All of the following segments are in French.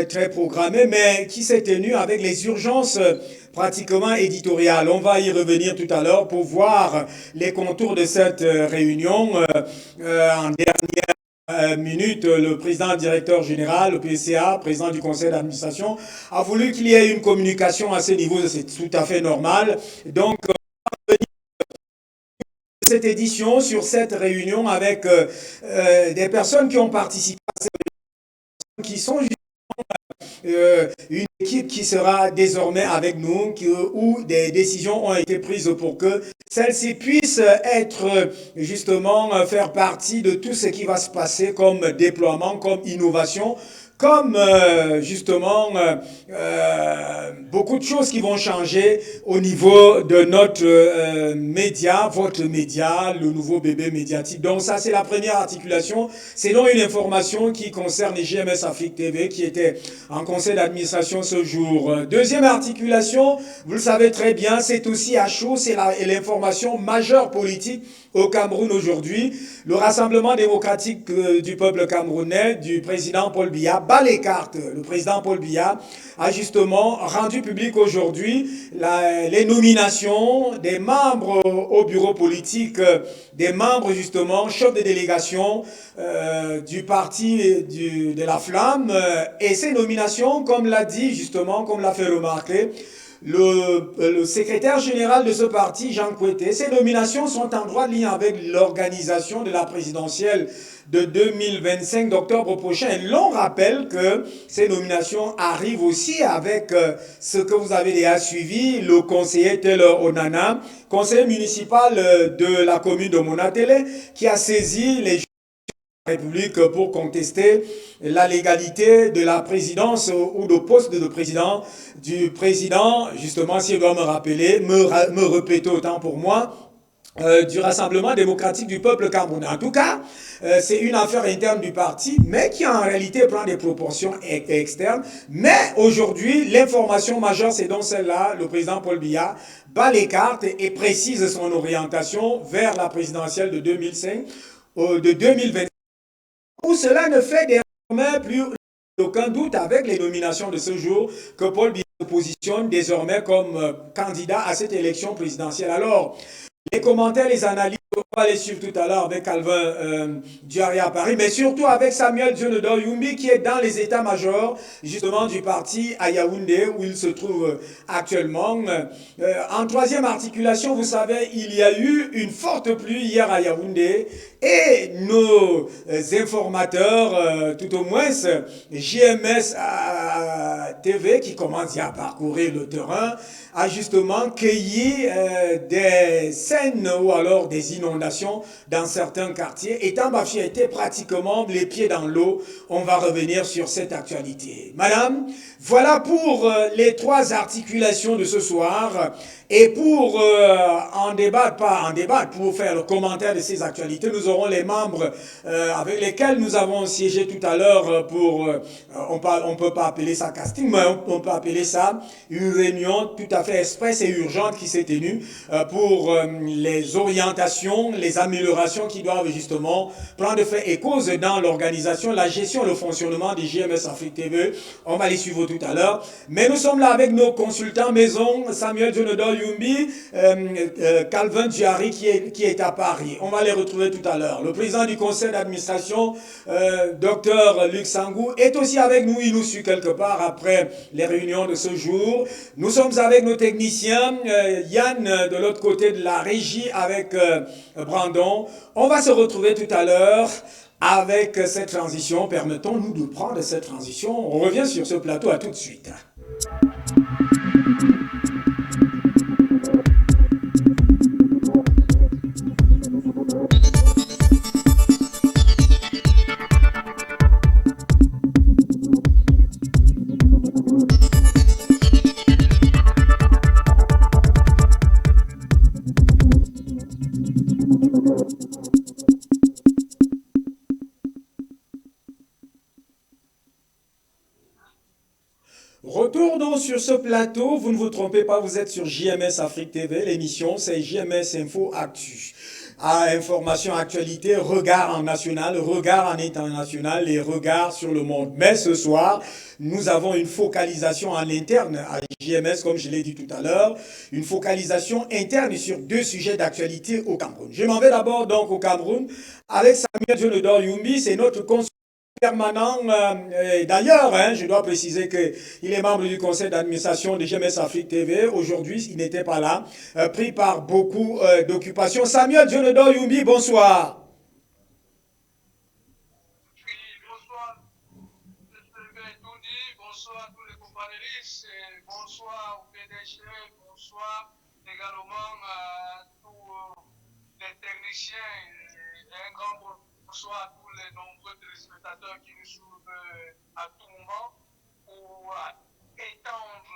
très programmée, mais qui s'est tenue avec les urgences pratiquement éditoriales. On va y revenir tout à l'heure pour voir les contours de cette réunion. En dernière minute, le président directeur général, le PCA, président du conseil d'administration, a voulu qu'il y ait une communication à ce niveau, c'est tout à fait normal. Donc, cette édition, sur cette réunion, avec des personnes qui ont participé, qui sont une équipe qui sera désormais avec nous, où des décisions ont été prises pour que celle-ci puisse être justement faire partie de tout ce qui va se passer comme déploiement, comme innovation, comme justement beaucoup de choses qui vont changer au niveau de notre média, votre média, le nouveau bébé médiatique. Donc ça, c'est la première articulation. C'est donc une information qui concerne GMS Afrique TV qui était en conseil d'administration ce jour. Deuxième articulation, vous le savez très bien, c'est aussi à chaud, c'est l'information majeure politique au Cameroun aujourd'hui. Le Rassemblement démocratique du peuple camerounais du président Paul Biya bat les cartes. Le président Paul Biya a justement rendu public aujourd'hui les nominations des membres au bureau politique, des membres justement, chefs de délégation du parti de la Flamme. Et ces nominations, comme l'a dit justement, comme l'a fait remarquer, le secrétaire général de ce parti, Jean Kouete, ces nominations sont en droite ligne avec l'organisation de la présidentielle de 2025 d'octobre prochain. Et l'on rappelle que ces nominations arrivent aussi avec ce que vous avez déjà suivi, le conseiller Taylor Onana, conseiller municipal de la commune de Monatele, qui a saisi les République pour contester la légalité de la présidence ou de poste de président du président, justement, s'il doit me rappeler, me répéter autant pour moi, du Rassemblement démocratique du peuple camerounais. En tout cas, c'est une affaire interne du parti, mais qui en réalité prend des proportions externes. Mais aujourd'hui, l'information majeure, c'est donc celle-là. Le président Paul Biya bat les cartes et précise son orientation vers la présidentielle de 2005, de 2025. Où cela ne fait désormais plus aucun doute avec les nominations de ce jour que Paul Biya se positionne désormais comme candidat à cette élection présidentielle. Alors, les commentaires, les analyses, on va les suivre tout à l'heure avec Calvin Diarra à Paris, mais surtout avec Samuel Dionodor Yumbi qui est dans les états-majors justement du parti à Yaoundé où il se trouve actuellement. En troisième articulation, vous savez, il y a eu une forte pluie hier à Yaoundé et nos informateurs, tout au moins JMS TV qui commence à parcourir le terrain, a justement cueilli des scènes ou alors des inondations dans certains quartiers. Et Tambafi était pratiquement les pieds dans l'eau. On va revenir sur cette actualité. Madame, voilà pour les trois articulations de ce soir. Et pour en débattre, pas en débattre, pour faire le commentaire de ces actualités, nous aurons les membres avec lesquels nous avons siégé tout à l'heure pour, on peut pas appeler ça casting, mais on peut appeler ça une réunion tout à fait express et urgente qui s'est tenue pour les orientations, les améliorations qui doivent justement prendre fait et cause dans l'organisation, la gestion, le fonctionnement des JMS Afrique TV. On va les suivre tout à l'heure. Mais nous sommes là avec nos consultants maison, Samuel Dionodor Yumbi, Calvin Diarra qui est à Paris. On va les retrouver tout à l'heure. Le président du conseil d'administration, Dr Luc Sangou, est aussi avec nous. Il nous suit quelque part après les réunions de ce jour. Nous sommes avec nos techniciens, Yann de l'autre côté de la régie avec Brandon. On va se retrouver tout à l'heure avec cette transition. Permettons-nous de prendre cette transition. On revient sur ce plateau. À tout de suite. Retournons sur ce plateau, vous ne vous trompez pas, vous êtes sur JMS Afrique TV, l'émission c'est JMS Info Actu. à information, actualité, regard en national, regard en international et regard sur le monde. Mais ce soir, nous avons une focalisation en interne à JMS, comme je l'ai dit tout à l'heure, une focalisation interne sur deux sujets d'actualité au Cameroun. Je m'en vais d'abord donc au Cameroun avec Samuel Dionodor Yumbi, c'est notre consul permanent. D'ailleurs, hein, je dois préciser qu'il est membre du conseil d'administration de GMS Afrique TV. Aujourd'hui, il n'était pas là, pris par beaucoup d'occupations. Samuel Dionodor Yumbi, bonsoir. Oui, bonsoir, M. Toudi, bonsoir à tous les companélistes, bonsoir au PDG, bonsoir également à tous les techniciens et un grand bonsoir à tous les nombreux téléspectateurs qui nous suivent à tout moment pour étendre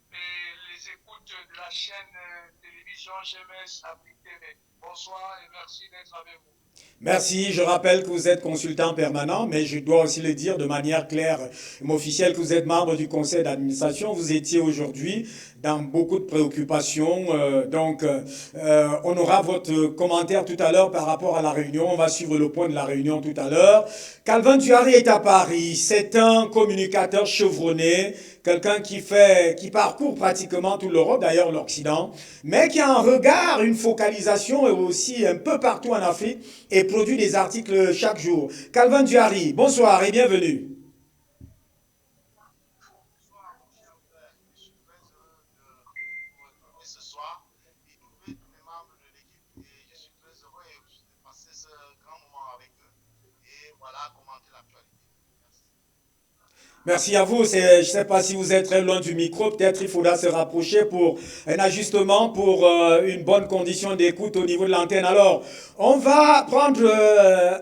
les écoutes de la chaîne télévision GMS Afrique TV. Bonsoir et merci d'être avec vous. Merci, je rappelle que vous êtes consultant permanent, mais je dois aussi le dire de manière claire et officielle que vous êtes membre du conseil d'administration. Vous étiez aujourd'hui dans beaucoup de préoccupations, on aura votre commentaire tout à l'heure par rapport à la réunion. On va suivre le point de la réunion tout à l'heure. Calvin Tuari est à Paris. C'est un communicateur chevronné, quelqu'un qui parcourt pratiquement toute l'Europe, d'ailleurs l'Occident, mais qui a un regard, une focalisation et aussi un peu partout en Afrique et produit des articles chaque jour. Calvin Tuari, bonsoir et bienvenue. Merci à vous. Je ne sais pas si vous êtes très loin du micro. Peut-être il faudra se rapprocher pour un ajustement, pour une bonne condition d'écoute au niveau de l'antenne. Alors, on va prendre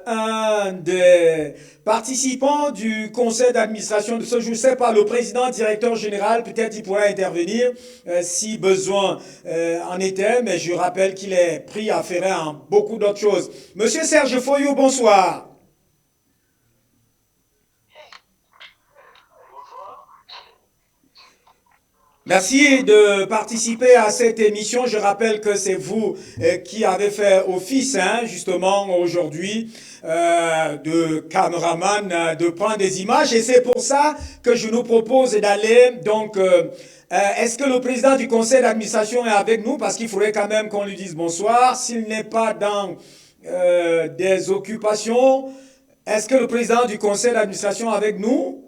un des participants du conseil d'administration de ce jour. Je ne sais pas, le président, directeur général, peut-être il pourra intervenir si besoin en était. Mais je rappelle qu'il est pris à faire en beaucoup d'autres choses. Monsieur Serge Foyou, bonsoir. Merci de participer à cette émission. Je rappelle que c'est vous qui avez fait office, hein, justement, aujourd'hui, de caméraman, de prendre des images. Et c'est pour ça que je nous propose d'aller, donc, est-ce que le président du conseil d'administration est avec nous? Parce qu'il faudrait quand même qu'on lui dise bonsoir. S'il n'est pas dans des occupations, est-ce que le président du conseil d'administration est avec nous?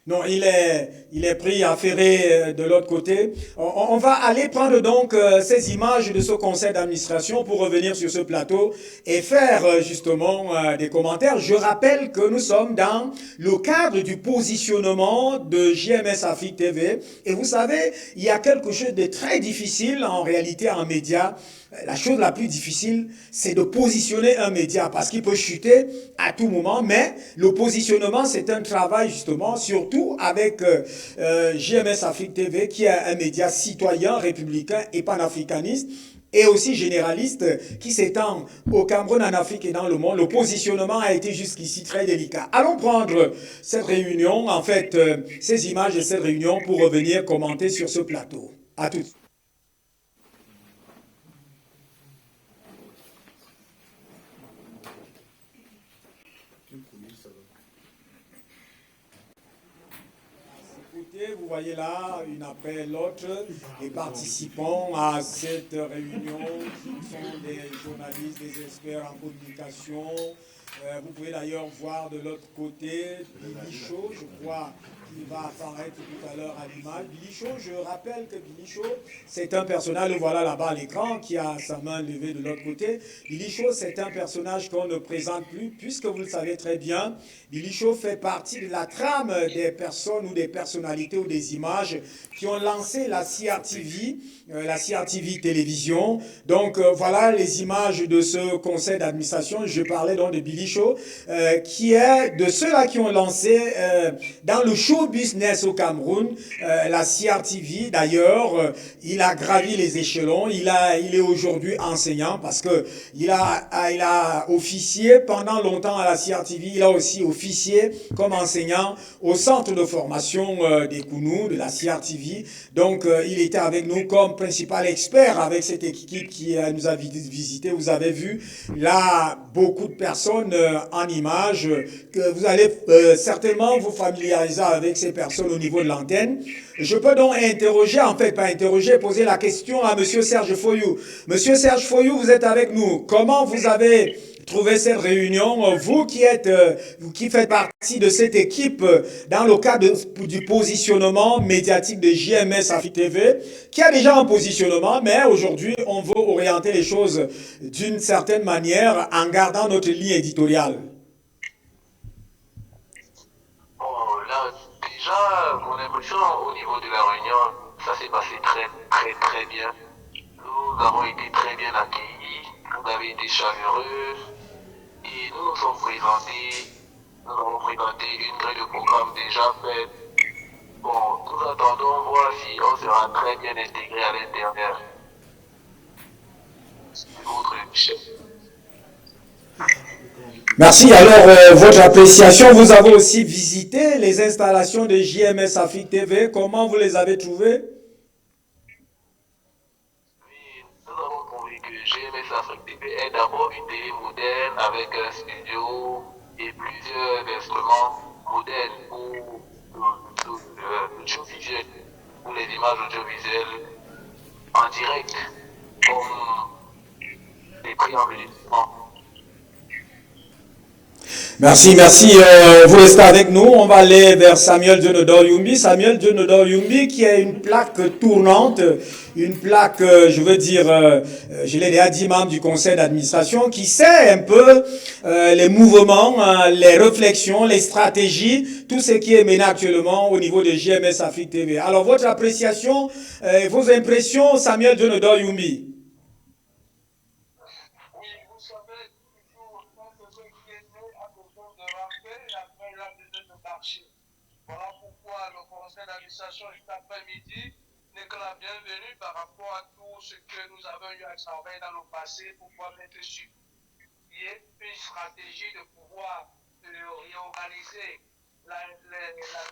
Non, il est pris à ferrer de l'autre côté. On va aller prendre donc ces images de ce conseil d'administration pour revenir sur ce plateau et faire justement des commentaires. Je rappelle que nous sommes dans le cadre du positionnement de JMS Afrique TV. Et vous savez, il y a quelque chose de très difficile en réalité en média. La chose la plus difficile, c'est de positionner un média parce qu'il peut chuter à tout moment, mais le positionnement, c'est un travail justement, surtout avec JMS Afrique TV, qui est un média citoyen, républicain et panafricaniste, et aussi généraliste, qui s'étend au Cameroun, en Afrique et dans le monde. Le positionnement a été jusqu'ici très délicat. Allons prendre cette réunion, en fait, ces images de cette réunion pour revenir commenter sur ce plateau. À tout de suite. Vous voyez là, une après l'autre, les participants à cette réunion sont des journalistes, des experts en communication. Vous pouvez d'ailleurs voir de l'autre côté Billy Shaw, je crois qu'il va apparaître tout à l'heure à l'image. Billy Shaw, je rappelle que Billy Shaw, c'est un personnage, le voilà là-bas à l'écran, qui a sa main levée de l'autre côté. Billy Shaw, c'est un personnage qu'on ne présente plus, puisque vous le savez très bien, Billy Shaw fait partie de la trame des personnes ou des personnalités ou des images qui ont lancé la CRTV télévision. Donc voilà les images de ce conseil d'administration. Je parlais donc de Billy Shaw, qui est de ceux-là qui ont lancé dans le show show business au Cameroun, la CRTV d'ailleurs, il a gravi les échelons, il est aujourd'hui enseignant parce que il a officié pendant longtemps à la CRTV, il a aussi officié comme enseignant au centre de formation des Kounou, de la CRTV. Donc il était avec nous comme principal expert avec cette équipe qui nous a visité. Vous avez vu là beaucoup de personnes en images que vous allez certainement vous familiariser avec ces personnes au niveau de l'antenne. Je peux donc interroger, en fait, pas interroger, poser la question à Monsieur Serge Foyou. Monsieur Serge Foyou, vous êtes avec nous. Comment vous avez trouvé cette réunion, vous qui faites partie de cette équipe dans le cadre du positionnement médiatique de JMS Afrique TV, qui a déjà un positionnement, mais aujourd'hui, on veut orienter les choses d'une certaine manière en gardant notre ligne éditoriale. Bon, là, déjà, mon impression au niveau de la réunion, ça s'est passé très, très, très bien. Nous avons été très bien accueillis, vous avez été chaleureux, et nous nous sommes présentés, nous avons présenté une grille de programme déjà faite. Bon, nous attendons voir si on sera très bien intégré à l'intérieur. C'est votre chef. Merci. Alors, votre appréciation, vous avez aussi visité les installations de JMS Afrique TV. Comment vous les avez trouvées? Oui, nous avons trouvé que GMS Afrique TV est d'abord une télé moderne avec un studio et plusieurs instruments modernes pour l'audiovisuel, pour les images audiovisuelles en direct, comme les prix en enregistrement. Merci, merci. Vous restez avec nous. On va aller vers Samuel Dionodor Yumbi. Samuel Dionodor Yumbi qui est une plaque tournante, une plaque, je veux dire, je l'ai déjà dit, membre du conseil d'administration, qui sait un peu les mouvements, les réflexions, les stratégies, tout ce qui est mené actuellement au niveau de JMS Afrique TV. Alors, votre appréciation, vos impressions, Samuel Dionodor Yumbi. Voilà pourquoi le conseil d'administration cet après-midi n'est que la bienvenue par rapport à tout ce que nous avons eu à travailler dans le passé pour pouvoir mettre sur pied une stratégie de pouvoir réorganiser la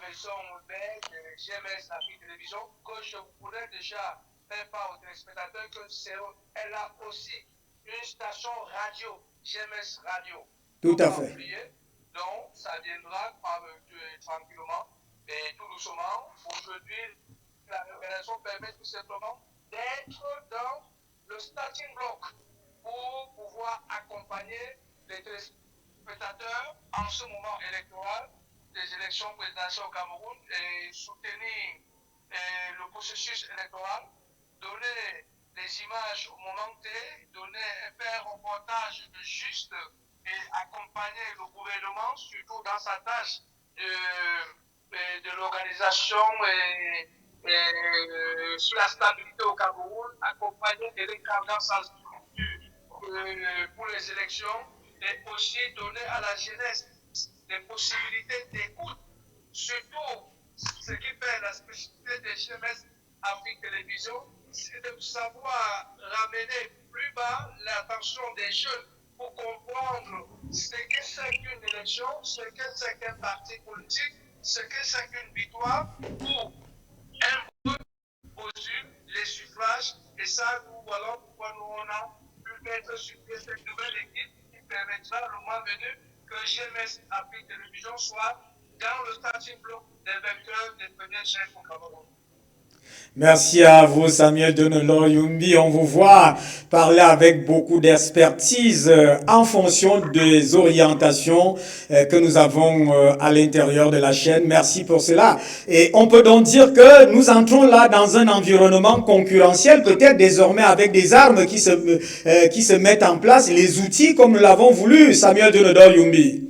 version web de GMS Afrique Télévision, que je voulais déjà faire part aux téléspectateurs qu'elle a aussi une station radio, GMS Radio. Tout à fait. Donc, ça viendra tranquillement et tout doucement. Aujourd'hui, la révélation permet tout simplement d'être dans le starting block pour pouvoir accompagner les téléspectateurs en ce moment électoral des élections présidentielles au Cameroun et soutenir le processus électoral, donner les images au moment T, faire un reportage juste et accompagner le gouvernement, surtout dans sa tâche de l'organisation et sur la stabilité au Cameroun, accompagner Eric dans sa structure pour les élections et aussi donner à la jeunesse des possibilités d'écoute, surtout ce qui fait la spécificité des GMS Afrique Télévision, c'est de savoir ramener plus bas l'attention des jeunes pour comprendre ce que c'est qu'une élection, ce que c'est qu'un parti politique, ce que c'est qu'une victoire pour un vote aux urnes, les suffrages. Et ça, nous voilà pourquoi nous on a pu mettre sur pied cette nouvelle équipe qui permettra le mois venu que GMS Afrique Télévision soit dans le starting block des vainqueurs des premiers chefs au Cameroun. Merci à vous, Samuel Dionodor Yumbi. On vous voit parler avec beaucoup d'expertise en fonction des orientations que nous avons à l'intérieur de la chaîne. Merci pour cela. Et on peut donc dire que nous entrons là dans un environnement concurrentiel, peut-être désormais avec des armes qui se mettent en place, les outils comme nous l'avons voulu, Samuel Dionodor Yumbi.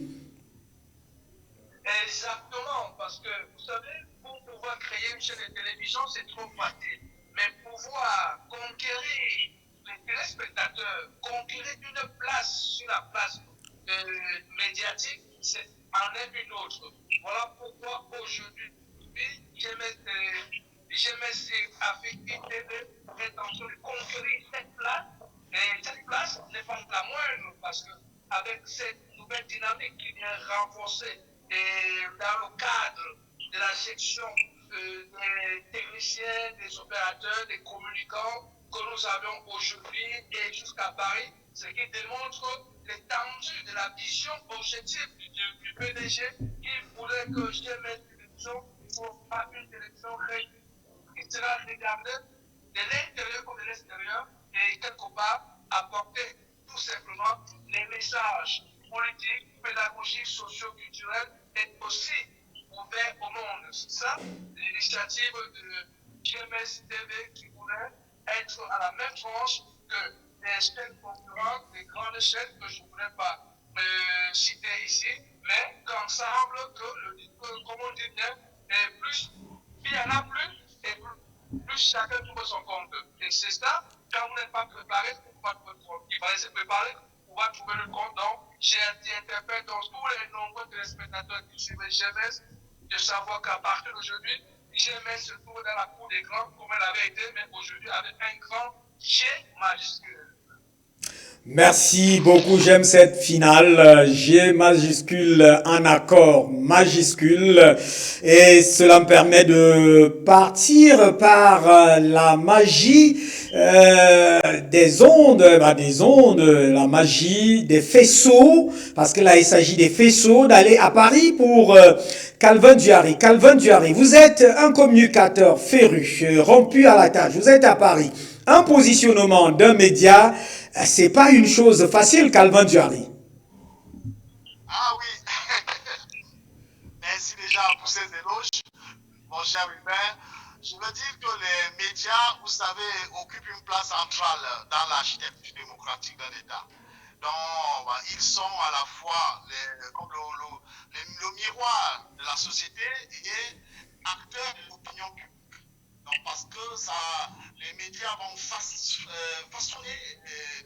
Exactement, parce que vous savez, pour pouvoir créer une chaîne de télévision, c'est trop facile. Mais pouvoir conquérir les téléspectateurs, conquérir une place sur la place médiatique, c'est en est une autre. Voilà pourquoi aujourd'hui, aujourd'hui, GMS Afrique TV est en train de conquérir cette place. Et cette place n'est pas la moindre parce qu'avec cette nouvelle dynamique qui vient renforcer et dans le cadre de la section des techniciens, des opérateurs, des communicants que nous avons aujourd'hui et jusqu'à Paris, ce qui démontre l'étendue de la vision objective du PDG qui voulait que GMS Télévision soit une télévision qui sera regardée de l'intérieur comme de l'extérieur et quelque part apporter tout simplement les messages politiques, pédagogiques, socioculturels et aussi ouverts au monde. C'est ça l'initiative de GMS TV qui voulait être à la même tranche que des chaînes concurrentes, des grandes chaînes que je ne voulais pas citer ici, mais qu'ensemble, comme on dit bien, et plus, il y en a plus, et plus chacun trouve son compte. Et c'est ça, quand vous n'êtes pas préparé, vous ne pouvez pas trouver le compte. Il fallait se préparer pour pouvoir trouver le compte. Donc, j'ai interpellé tous les nombreux téléspectateurs qui suivent GMS de savoir qu'à partir d'aujourd'hui, GMS se trouve dans la cour des grands comme elle avait été, mais aujourd'hui avec un grand G majuscule. Merci beaucoup, j'aime cette finale. G majuscule en accord majuscule. Et cela me permet de partir par la magie des ondes, la magie des faisceaux, parce que là il s'agit des faisceaux, d'aller à Paris pour Calvin Duary. Calvin Duary, vous êtes un communicateur féru, rompu à la tâche, vous êtes à Paris. Un positionnement d'un média, c'est pas une chose facile, Calvin Duary. Ah oui, merci déjà pour ces éloges, mon cher Hubert. Je veux dire que les médias, vous savez, occupent une place centrale dans l'architecture démocratique d'un État. Donc, ils sont à la fois comme le miroir de la société et acteurs de l'opinion publique. Donc, parce que les médias vont façonner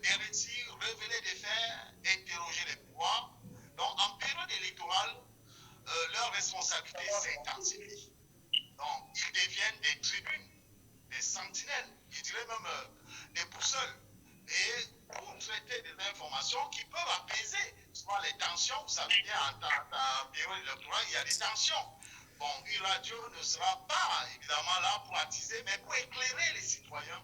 des récits, révéler des faits, interroger les pouvoirs. Donc, en période électorale, leur responsabilité s'intensifie. Donc, ils deviennent des tribunes, des sentinelles, je dirais même des boussoles. Et pour traiter des informations qui peuvent apaiser souvent les tensions, vous savez bien, en période électorale, il y a des tensions. Bon, une radio ne sera pas évidemment là pour attiser, mais pour éclairer les citoyens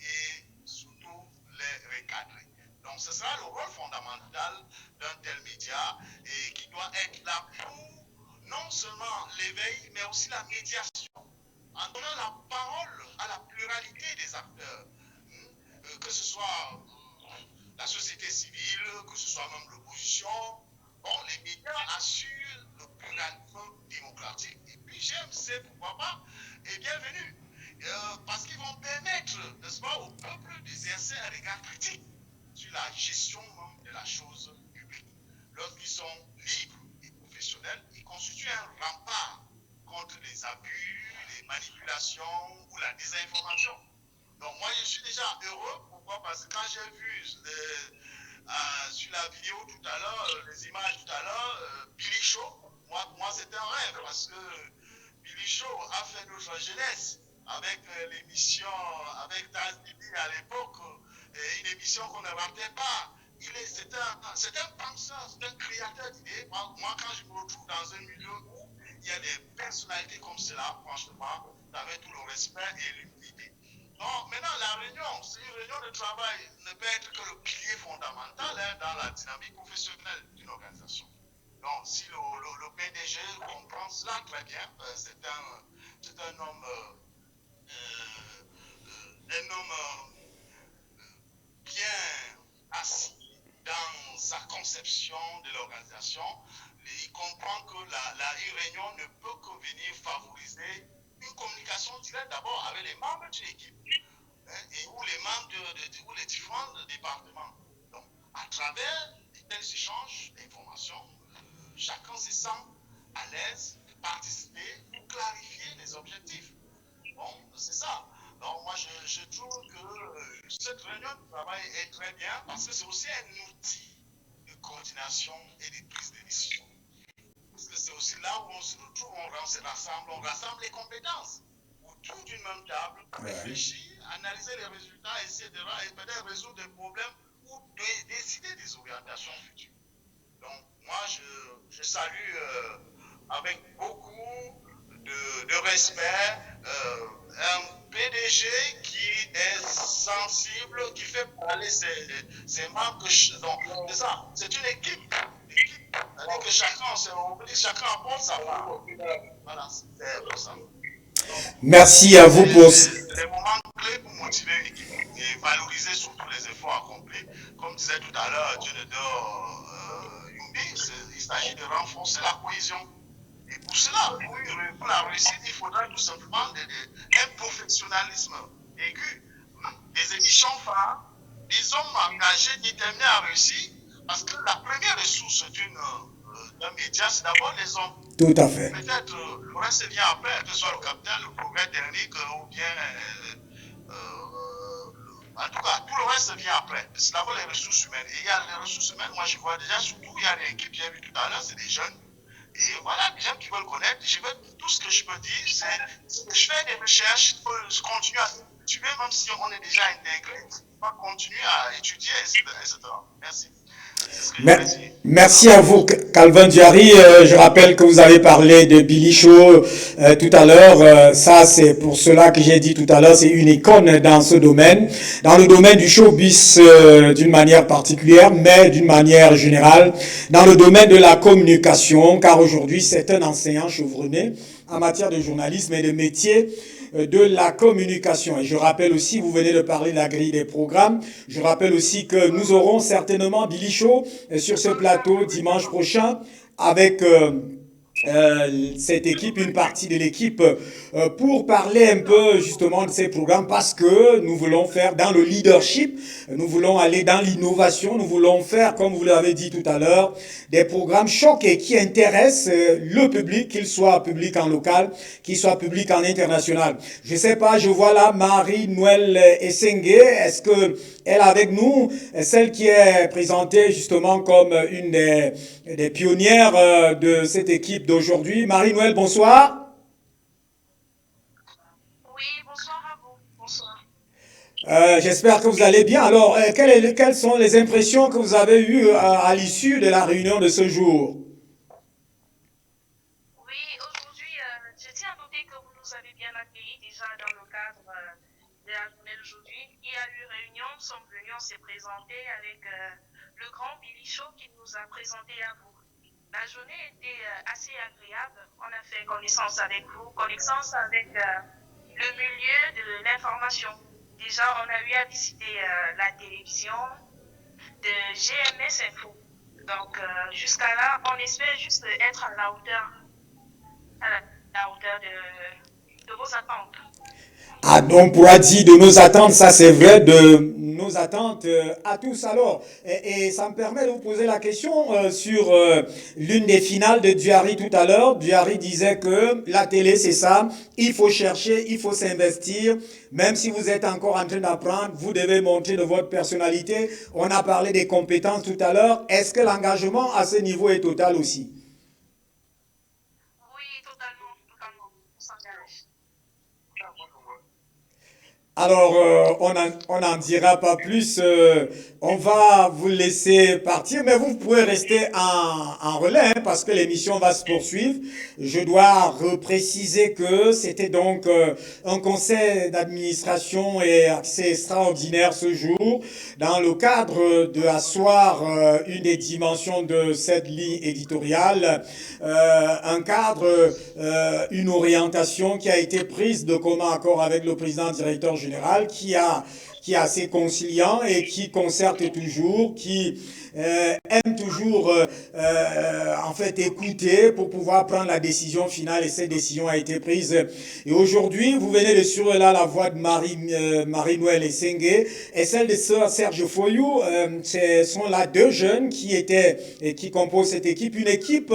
et surtout les recadrer. Donc, ce sera le rôle fondamental d'un tel média et qui doit être là pour non seulement l'éveil, mais aussi la médiation, en donnant la parole à la pluralité des acteurs, que ce soit la société civile, que ce soit même l'opposition. Bon, les médias assurent le pluralisme démocratique. Et puis GMC, pourquoi pas, est bienvenu. Parce qu'ils vont permettre, n'est-ce pas, au peuple d'exercer un regard critique sur la gestion même de la chose publique. Lorsqu'ils sont libres et professionnels, ils constituent un rempart contre les abus, les manipulations ou la désinformation. Donc moi je suis déjà heureux, pourquoi? Parce que quand j'ai vu sur la vidéo tout à l'heure, les images tout à l'heure, Billy Show, moi c'était un rêve parce que Billy Show a fait notre jeunesse avec l'émission, avec Taz Bibi à l'époque, une émission qu'on ne ratait pas. C'est un penseur, c'est un créateur d'idées. Moi, quand je me retrouve dans un milieu où il y a des personnalités comme cela, franchement, avec tout le respect et l'humilité. Donc, maintenant, la réunion, c'est une réunion de travail, ne peut être que le pilier fondamental dans la dynamique professionnelle d'une organisation. Donc, si le PDG comprend cela très bien, c'est un homme, bien assis dans sa conception de l'organisation. Il comprend que une réunion ne peut que venir favoriser une communication directe d'abord avec les membres de l'équipe et ou les membres ou les différents départements. Donc, à travers de tels échanges d'informations, chacun se sent à l'aise de participer pour clarifier les objectifs. Bon, c'est ça. Donc, moi, je trouve que cette réunion de travail est très bien parce que c'est aussi un outil de coordination et de prise de décision. Parce que c'est aussi aussi là où on se retrouve, on se rassemble les compétences autour d'une même table, réfléchir, analyser les résultats, etc. et peut-être résoudre des problèmes ou décider des orientations futures. Donc, moi, je salue avec beaucoup de respect un PDG qui est sensible, qui fait parler ses membres. Donc, c'est ça, c'est une équipe. C'est-à-dire que chacun apporte sa part. Voilà, c'est pour ça. Donc, Merci à vous pour... les moments clés pour motiver une équipe et valoriser surtout les efforts accomplis. Comme disait tout à l'heure Dionedor Yumbi, il s'agit de renforcer la cohésion. Et pour cela, pour la réussite, il faudra tout simplement un professionnalisme aigu, des émissions phares, des hommes engagés, déterminés à réussir, parce que la première ressource d'un média, c'est d'abord les hommes. Tout à fait. Peut-être le reste vient après, que ce soit le capital, le progrès technique ou bien... en tout cas, tout le reste vient après. C'est d'abord les ressources humaines. Et il y a les ressources humaines, moi je vois déjà, surtout il y a une équipe, j'ai vu tout à l'heure, c'est des jeunes. Et voilà, des gens qui veulent connaître. Tout ce que je peux dire, c'est que je fais des recherches, je continue à étudier, même si on est déjà intégré, on va continuer à étudier, etc. Merci. Merci à vous, Calvin Diary. Je rappelle que vous avez parlé de Billy Shaw tout à l'heure. Ça, c'est pour cela que j'ai dit tout à l'heure, c'est une icône dans ce domaine, dans le domaine du showbiz d'une manière particulière, mais d'une manière générale, dans le domaine de la communication, car aujourd'hui, c'est un enseignant chevronné en matière de journalisme et de métier de la communication. Et je rappelle aussi, vous venez de parler de la grille des programmes, je rappelle aussi que nous aurons certainement Billy Shaw sur ce plateau dimanche prochain avec cette équipe, une partie de l'équipe, pour parler un peu justement de ces programmes, parce que nous voulons faire dans le leadership, nous voulons aller dans l'innovation, nous voulons faire, comme vous l'avez dit tout à l'heure, des programmes choqués qui intéressent le public, qu'il soit public en local, qu'il soit public en international. Je sais pas, je vois là Marie-Noël Essengue, est-ce que elle avec nous, celle qui est présentée justement comme une des pionnières de cette équipe d'aujourd'hui. Marie-Noël, bonsoir. Oui, bonsoir à vous. Bonsoir. J'espère que vous allez bien. Alors, quelles sont les impressions que vous avez eues à l'issue de la réunion de ce jour? Oui, aujourd'hui, je tiens à noter que vous nous avez bien accueillis déjà dans le cadre de la journée d'aujourd'hui. Il y a eu réunion, nous sommes venus, on s'est présenté avec le grand Billy Shaw qui nous a présenté à vous. La journée était assez agréable. On a fait connaissance avec vous, connaissance avec le milieu de l'information. Déjà, on a eu à visiter la télévision de GMS Info. Donc, jusqu'à là, on espère juste être à la hauteur de vos attentes. Ah, donc, on pourra dire de nos attentes, ça c'est vrai, de nos attentes à tous. Alors, et ça me permet de vous poser la question sur l'une des finales de Diary tout à l'heure. Diary disait que la télé, c'est ça, il faut chercher, il faut s'investir. Même si vous êtes encore en train d'apprendre, vous devez montrer de votre personnalité. On a parlé des compétences tout à l'heure. Est-ce que l'engagement à ce niveau est total aussi? Oui, totalement. On s'engage. Alors, on n'en dira pas plus. On va vous laisser partir, mais vous pouvez rester en relais hein, parce que l'émission va se poursuivre. Je dois repréciser que c'était donc un conseil d'administration et assez extraordinaire ce jour dans le cadre de asseoir une des dimensions de cette ligne éditoriale, un cadre, une orientation qui a été prise de commun accord avec le président directeur général qui est assez conciliant et qui concerte toujours, qui aime toujours en fait écouter pour pouvoir prendre la décision finale et cette décision a été prise. Et aujourd'hui, vous venez de suivre là la voix de Marie-Noël Essengue et celle de sœur Serge Foyou. Ce sont là deux jeunes qui composent cette équipe, une équipe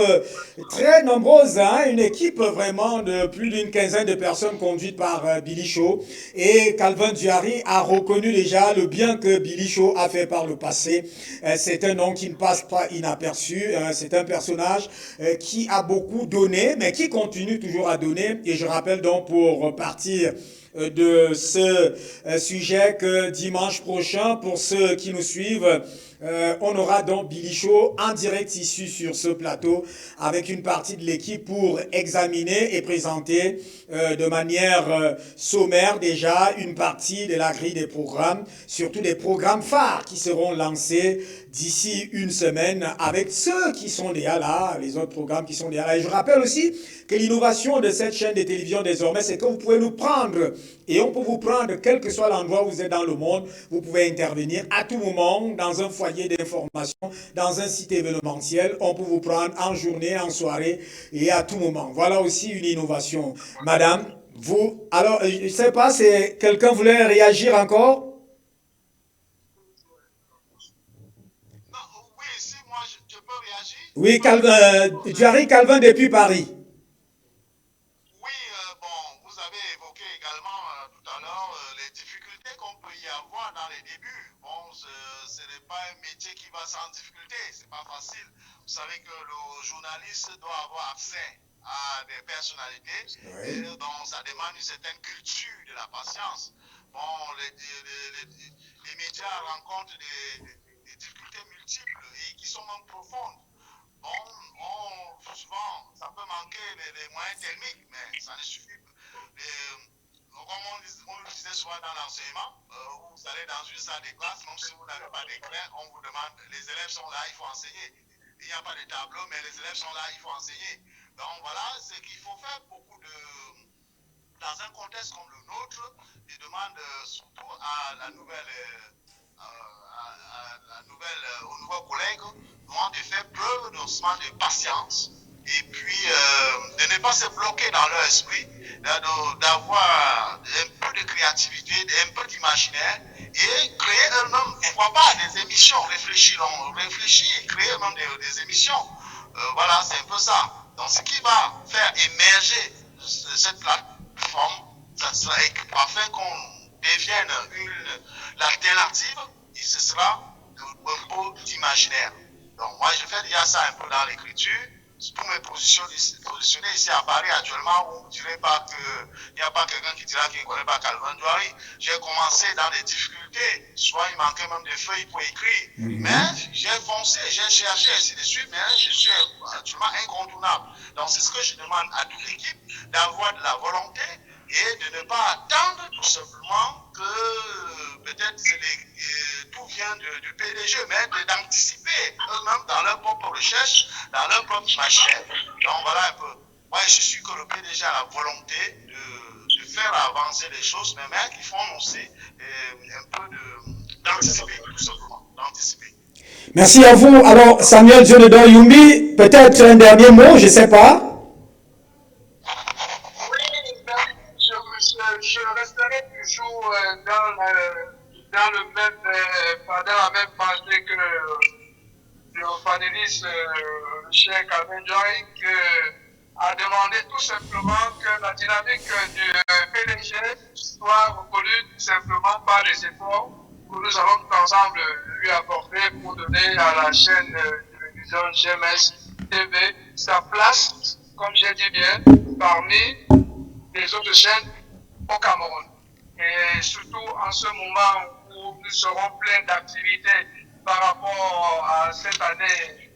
très nombreuse, hein, une équipe vraiment de plus d'une quinzaine de personnes conduite par Billy Shaw. Et Calvin Diary a reconnu reconnu déjà le bien que Billy Shaw a fait par le passé. C'est un nom qui ne passe pas inaperçu. C'est un personnage qui a beaucoup donné, mais qui continue toujours à donner. Et je rappelle donc pour partir de ce sujet que dimanche prochain, pour ceux qui nous suivent, on aura donc Billy Shaw en direct ici sur ce plateau avec une partie de l'équipe pour examiner et présenter de manière sommaire déjà une partie de la grille des programmes, surtout des programmes phares qui seront lancés d'ici une semaine avec ceux qui sont déjà là, les autres programmes qui sont déjà là. Et je rappelle aussi que l'innovation de cette chaîne de télévision désormais, c'est que vous pouvez nous prendre et on peut vous prendre quel que soit l'endroit où vous êtes dans le monde. Vous pouvez intervenir à tout moment dans un foyer d'information, dans un site événementiel. On peut vous prendre en journée, en soirée et à tout moment. Voilà aussi une innovation. Madame, vous, alors, je ne sais pas si quelqu'un voulait réagir encore. Non, oui, si moi je peux réagir. Oui, Jerry Calvin depuis Paris. Oui, bon, vous avez évoqué également tout à l'heure les difficultés qu'on peut y avoir dans les débuts. Bon, ce n'est pas un métier qui va sans difficulté, c'est pas facile. Vous savez que le journaliste doit avoir accès à des personnalités, Oui. et donc ça demande une certaine culture de la patience. Bon, les médias rencontrent des difficultés multiples et qui sont même profondes. Bon, souvent, ça peut manquer les moyens techniques, mais ça ne suffit pas. Comme on le disait souvent dans l'enseignement, vous allez dans une salle de classe, même si vous n'avez pas d'écran, on vous demande, les élèves sont là, il faut enseigner. Il n'y a pas de tableau, mais les élèves sont là, il faut enseigner. Donc voilà, c'est qu'il faut faire beaucoup de... Dans un contexte comme le nôtre, il demande surtout à la nouvelle... aux nouveaux collègues, de faire preuve de patience et puis de ne pas se bloquer dans leur esprit, d'avoir un peu de créativité, un peu d'imaginaire et créer eux-mêmes, pourquoi pas, des émissions, réfléchir et créer eux-mêmes des émissions. Voilà, c'est un peu ça. Donc ce qui va faire émerger cette plateforme, ça sera afin qu'on devienne l'alternative, et ce sera un peu d'imaginaire. Donc moi je fais déjà ça un peu dans l'écriture. Pour me positionner ici à Paris actuellement, vous ne direz pas qu'il n'y a pas quelqu'un qui dira qu'il ne connaît pas Calvin Douari. J'ai commencé dans des difficultés, soit il manquait même des feuilles pour écrire, mais j'ai foncé, j'ai cherché, ainsi de suite, mais je suis actuellement incontournable. Donc c'est ce que je demande à toute l'équipe, d'avoir de la volonté et de ne pas attendre tout simplement que peut-être tout vient du PDG, mais d'anticiper eux-mêmes dans leur propre recherche, dans leur propre imaginaire. Donc voilà un peu. Moi je suis sûr que le PDG a la volonté de faire avancer les choses, mais qu'ils font aussi un peu d'anticiper, tout simplement, d'anticiper. Merci à vous. Alors, Samuel Dionedon Yumbi, peut-être un dernier mot, je ne sais pas. Je resterai toujours dans la même pensée que le panéliste, le cher Calvin Douari, a demandé tout simplement que la dynamique du PDG soit reconnue tout simplement par les efforts que nous allons tout ensemble lui apporter pour donner à la chaîne de télévision GMS TV sa place, comme j'ai dit bien, parmi les autres chaînes au Cameroun. Et surtout en ce moment où nous serons pleins d'activités par rapport à cette année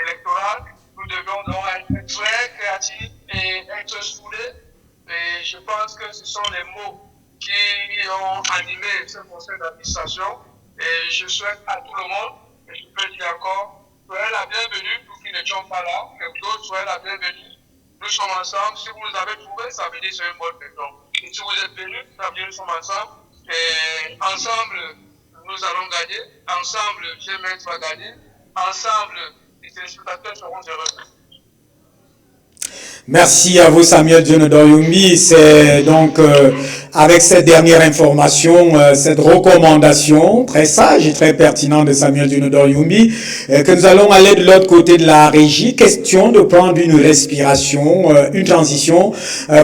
électorale, nous devons donc être très créatifs et être soudés. Et je pense que ce sont les mots qui ont animé ce conseil d'administration. Et je souhaite à tout le monde, et je peux dire encore, soyez la bienvenue, pour qui ne sont pas là, que d'autres soient la bienvenue. Nous sommes ensemble. Si vous nous avez trouvé, ça veut dire que c'est une bonne maison. Et si vous êtes venus, ça veut dire que nous sommes ensemble. Et ensemble, nous allons gagner. Ensemble, GMS va gagner. Ensemble, les téléspectateurs seront heureux. Merci à vous, Samuel Dionodor-Yumbi. C'est donc avec cette dernière information, cette recommandation très sage et très pertinente de Samuel Dionodor-Yumbi, que nous allons aller de l'autre côté de la régie. Question de prendre une respiration, une transition,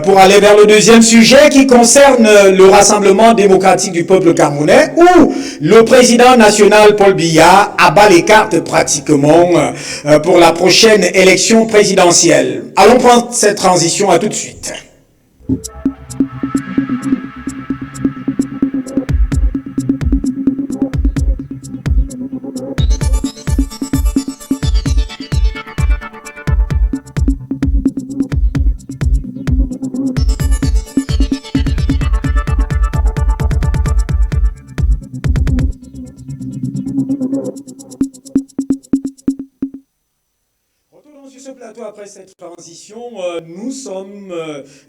pour aller vers le deuxième sujet qui concerne le Rassemblement démocratique du peuple camerounais, où le président national Paul Biya abat les cartes pratiquement pour la prochaine élection présidentielle. Allons prendre cette transition, à tout de suite. Après cette transition, nous sommes,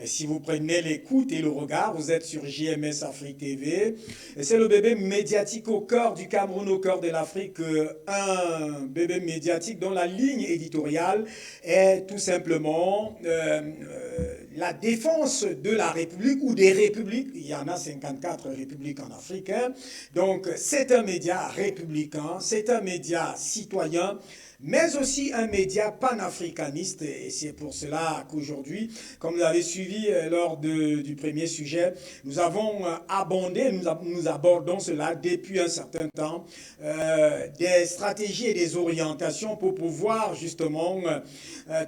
si vous prenez l'écoute et le regard, vous êtes sur JMS Afrique TV. C'est le bébé médiatique au cœur du Cameroun, au cœur de l'Afrique, un bébé médiatique dont la ligne éditoriale est tout simplement la défense de la République ou des républiques. Il y en a 54 républiques en Afrique. Donc c'est un média républicain, c'est un média citoyen, mais aussi un média panafricaniste. Et c'est pour cela qu'aujourd'hui, comme vous avez suivi lors du premier sujet, nous avons abordé, nous abordons cela depuis un certain temps, des stratégies et des orientations pour pouvoir justement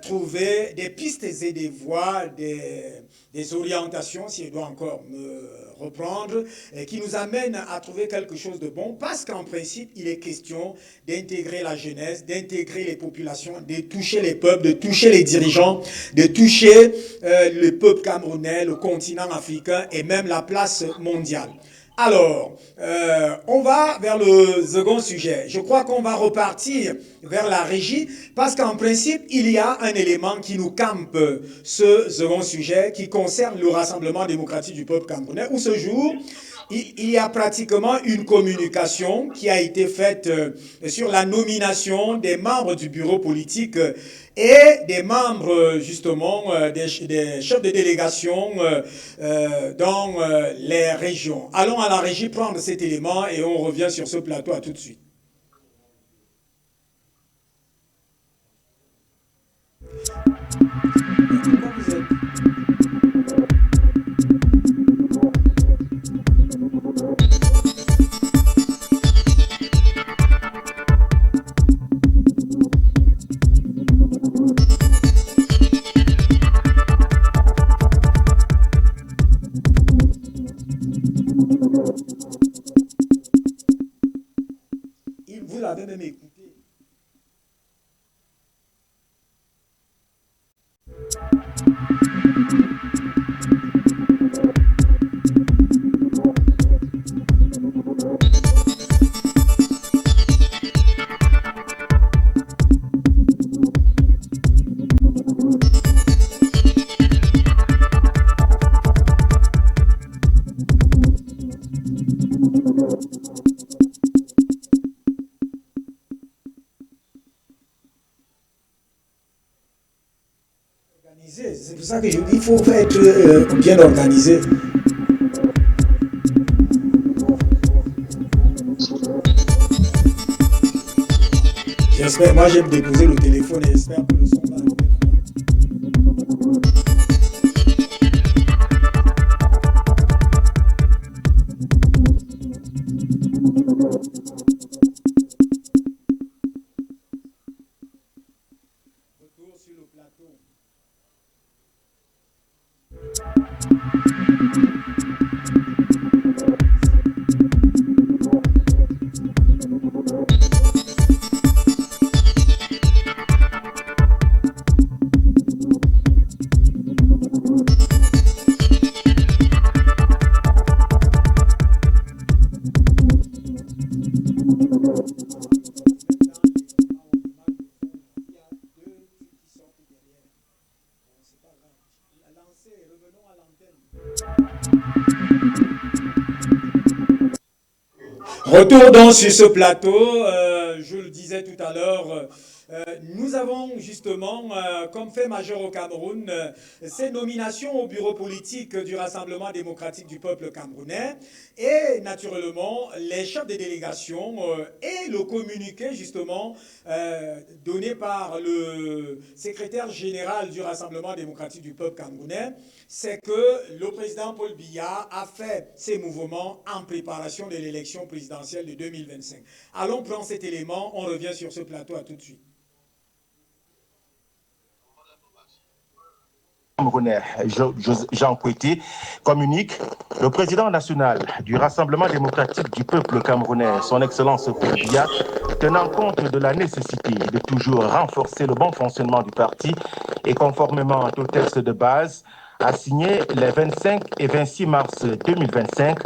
trouver des pistes et des voies, des orientations, si je dois encore me reprendre, qui nous amènent à trouver quelque chose de bon, parce qu'en principe, il est question d'intégrer la jeunesse, d'intégrer les populations, de toucher les peuples, de toucher les dirigeants, de toucher le peuple camerounais, le continent africain et même la place mondiale. Alors, on va vers le second sujet. Je crois qu'on va repartir vers la régie parce qu'en principe, il y a un élément qui nous campe ce second sujet qui concerne le Rassemblement démocratique du peuple camerounais où ce jour, il y a pratiquement une communication qui a été faite sur la nomination des membres du bureau politique et des membres, justement, des chefs de délégation dans les régions. Allons à la régie prendre cet élément et on revient sur ce plateau. À tout de suite. Vous l'avez même écouté. C'est pour ça que je dis qu'il faut être bien organisé. J'espère, moi j'ai déposé le téléphone et j'espère que le son va arriver Retour sur le plateau. Retour donc sur ce plateau, je le disais tout à l'heure, Nous avons justement, comme fait majeur au Cameroun, ces nominations au bureau politique du Rassemblement démocratique du peuple camerounais et naturellement les chefs des délégations et le communiqué justement donné par le secrétaire général du Rassemblement démocratique du peuple camerounais, c'est que le président Paul Biya a fait ses mouvements en préparation de l'élection présidentielle de 2025. Allons prendre cet élément, on revient sur ce plateau, à tout de suite. Camerounais Jean Kouété communique: le président national du Rassemblement démocratique du peuple camerounais, son Excellence Paul Biya, tenant compte de la nécessité de toujours renforcer le bon fonctionnement du parti et conformément au texte de base, a signé les 25 et 26 mars 2025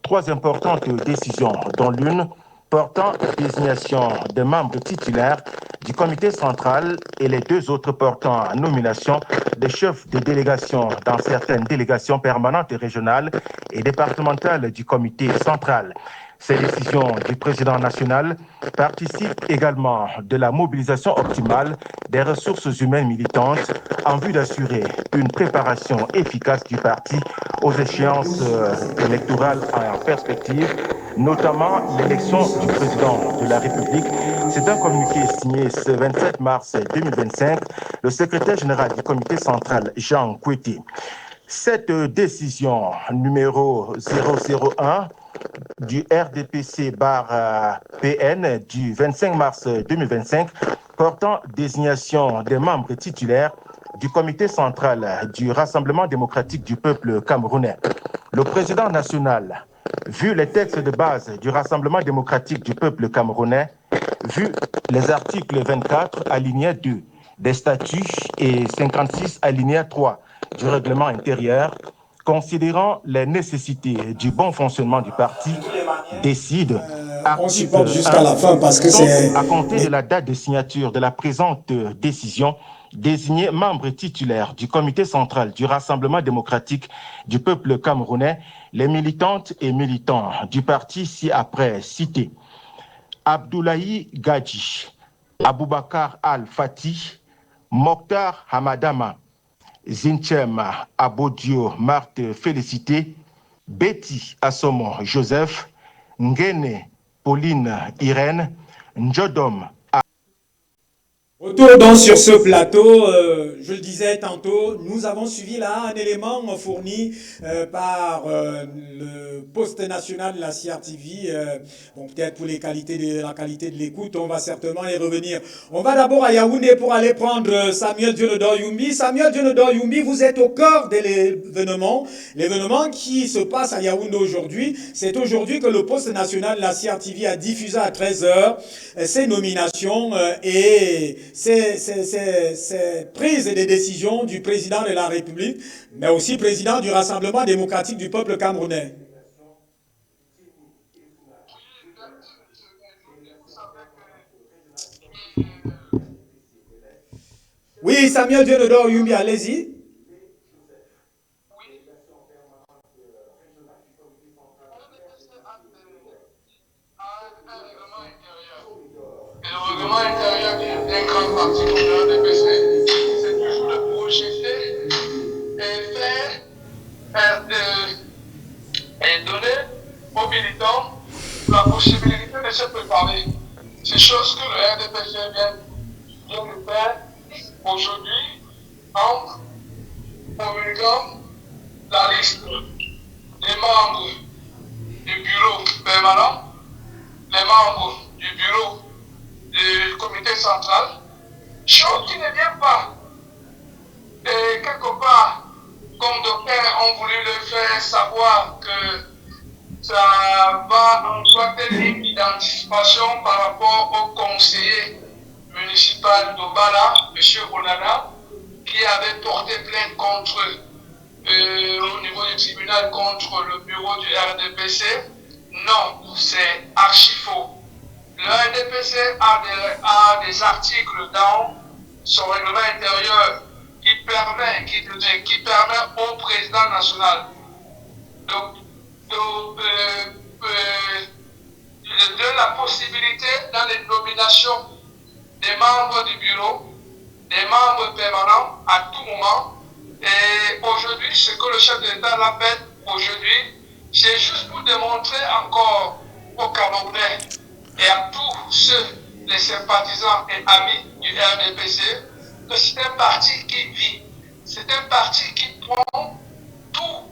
trois importantes décisions, dont l'une portant désignation de membres titulaires du comité central et les deux autres portant nomination des chefs de délégation dans certaines délégations permanentes et régionales et départementales du comité central. Ces décisions du président national participent également de la mobilisation optimale des ressources humaines militantes en vue d'assurer une préparation efficace du parti aux échéances électorales en perspective, notamment l'élection du président de la République. C'est un communiqué signé ce 27 mars 2025, le secrétaire général du comité central, Jean Kouété. Cette décision numéro 001 du RDPC-PN du 25 mars 2025 portant désignation des membres titulaires du comité central du Rassemblement démocratique du peuple camerounais. Le président national, vu les textes de base du Rassemblement démocratique du peuple camerounais, vu les articles 24 alinéa 2 des statuts et 56 alinéa 3 du règlement intérieur, considérant les nécessités du bon fonctionnement du parti, décide on supporte jusqu'à la fin parce que c'est... À compter de la date de signature de la présente décision, désigner membre titulaire du comité central du Rassemblement démocratique du peuple camerounais les militantes et militants du parti ci-après cités: Abdoulaye Gadji, Aboubakar Al-Fati, Mokhtar Hamadama, Zinchem Abodio Marthe Félicité, Betty Assomo Joseph, Ngene Pauline Irène, Njodom. Retour donc sur ce plateau, je le disais tantôt, nous avons suivi là un élément fourni par le poste national de la CRTV. Bon, peut-être pour la qualité de l'écoute, on va certainement y revenir. On va d'abord à Yaoundé pour aller prendre Samuel Dionodor Youmbi. Samuel Dionodor Youmbi, vous êtes au cœur de l'événement. L'événement qui se passe à Yaoundé aujourd'hui, c'est aujourd'hui que le poste national de la CRTV a diffusé à 13h ses nominations et ces prises de décision du président de la République, mais aussi président du Rassemblement démocratique du peuple camerounais. Oui, Samuel Dionodor Youmbi, allez-y. Le règlement intérieur d'un grand parti comme le RDPC, c'est toujours de projeter et faire et donner aux militants la possibilité de se préparer. C'est chose que le RDPC vient de faire aujourd'hui en communiquant la liste des membres du bureau permanent, les membres du bureau du comité central, chose qui ne vient pas. Et quelque part, comme d'aucuns ont voulu le faire savoir que ça va emprunter une ligne d'anticipation par rapport au conseiller municipal d'Obala, M. Onana, qui avait porté plainte contre au niveau du tribunal contre le bureau du RDPC. Non, c'est archi faux. Le RDPC a des articles dans son règlement intérieur qui permet au président national de la possibilité dans les nominations des membres du bureau, des membres permanents à tout moment. Et aujourd'hui, ce que le chef de l'État l'appelle aujourd'hui, c'est juste pour démontrer encore aux Camerounais et à tous ceux, les sympathisants et amis du RDPC, que c'est un parti qui vit. C'est un parti qui prend tout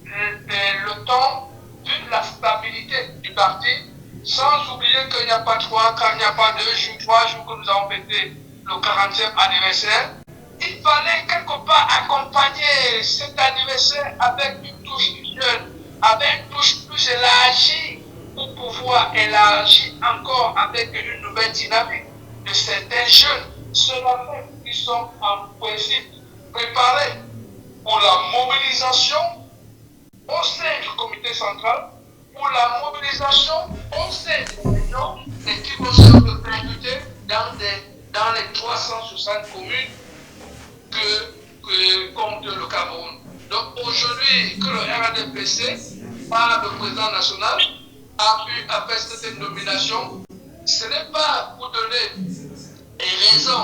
le temps de la stabilité du parti, sans oublier qu'il n'y a pas 3, qu'il n'y a pas 2 jours, 3 jours que nous avons fêté le 40e anniversaire. Il fallait quelque part accompagner cet anniversaire avec une touche jeune, avec une touche plus élargie pour pouvoir élargir encore avec une nouvelle dynamique de certains jeunes. Ceux-là qui sont en principe préparés pour la mobilisation au sein du comité central, pour la mobilisation au sein des régions et qui vont se répercuter dans les 360 communes que compte le Cameroun. Donc aujourd'hui, que le RDPC, par le président national, a pu faire cette nomination, ce n'est pas pour donner raison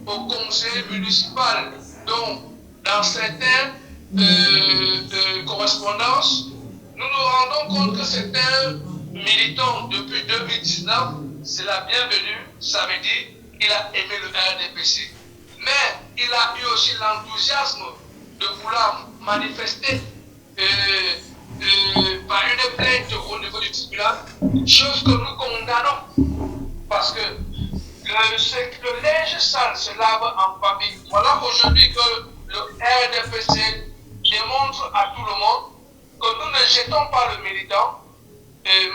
au conseil municipal, donc dans certaines correspondances, nous nous rendons compte que c'est un militant depuis 2019, c'est la bienvenue, ça veut dire qu'il a aimé le RDPC. Mais il a eu aussi l'enthousiasme de vouloir manifester par une plainte au niveau du tribunal, chose que nous condamnons, parce que le linge sale se lave en famille. Voilà aujourd'hui que le RDPC démontre à tout le monde que nous ne jetons pas le militant, le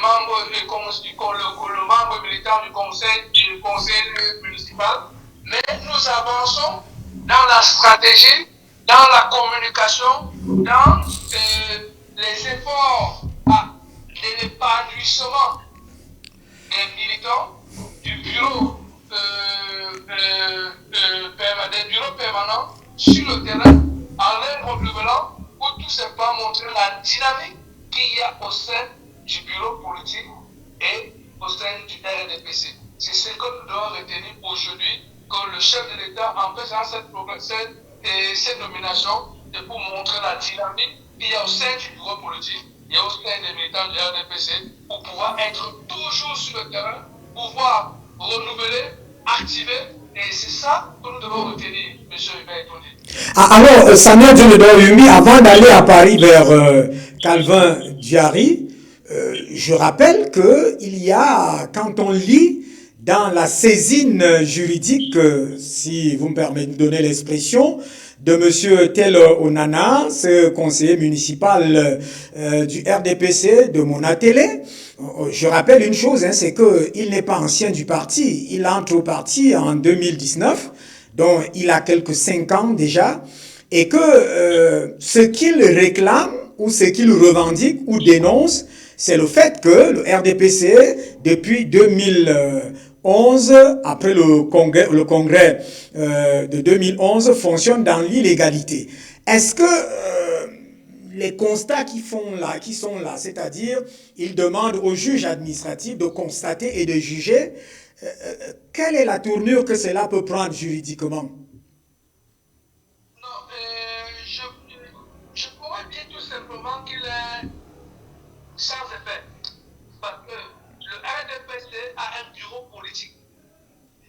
membre militant du conseil municipal, mais nous avançons dans la stratégie, dans la communication, dans les efforts de l'épanouissement des militants du bureau des bureaux permanents sur le terrain en les renouvelant pour tout simplement montrer la dynamique qu'il y a au sein du bureau politique et au sein du RDPC. C'est ce que nous devons retenir aujourd'hui, que le chef de l'État, en faisant cette nomination, c'est pour montrer la dynamique qu'il y a au sein du bureau politique et au sein des militants du RDPC pour pouvoir être toujours sur le terrain, pouvoir renouveler, activer, et c'est ça que nous devons retenir, M. Hubert Tondi. Alors, Samuel Dionedor-Yumi, avant d'aller à Paris vers Calvin Diary, je rappelle qu'il y a, quand on lit dans la saisine juridique, si vous me permettez de donner l'expression, de M. Tel Onana, ce conseiller municipal du RDPC de Monatélé. Je rappelle une chose, hein, c'est qu'il n'est pas ancien du parti. Il entre au parti en 2019, donc il a quelques 5 ans déjà, et que ce qu'il réclame ou ce qu'il revendique ou dénonce, c'est le fait que le RDPC, depuis 2011, après le congrès de 2011, fonctionne dans l'illégalité. Est-ce que les constats qui sont là, c'est-à-dire, ils demandent au juge administratif de constater et de juger, quelle est la tournure que cela peut prendre juridiquement? Non, je pourrais dire tout simplement qu'il est sans effet. Parce que le RDPC a un bureau politique.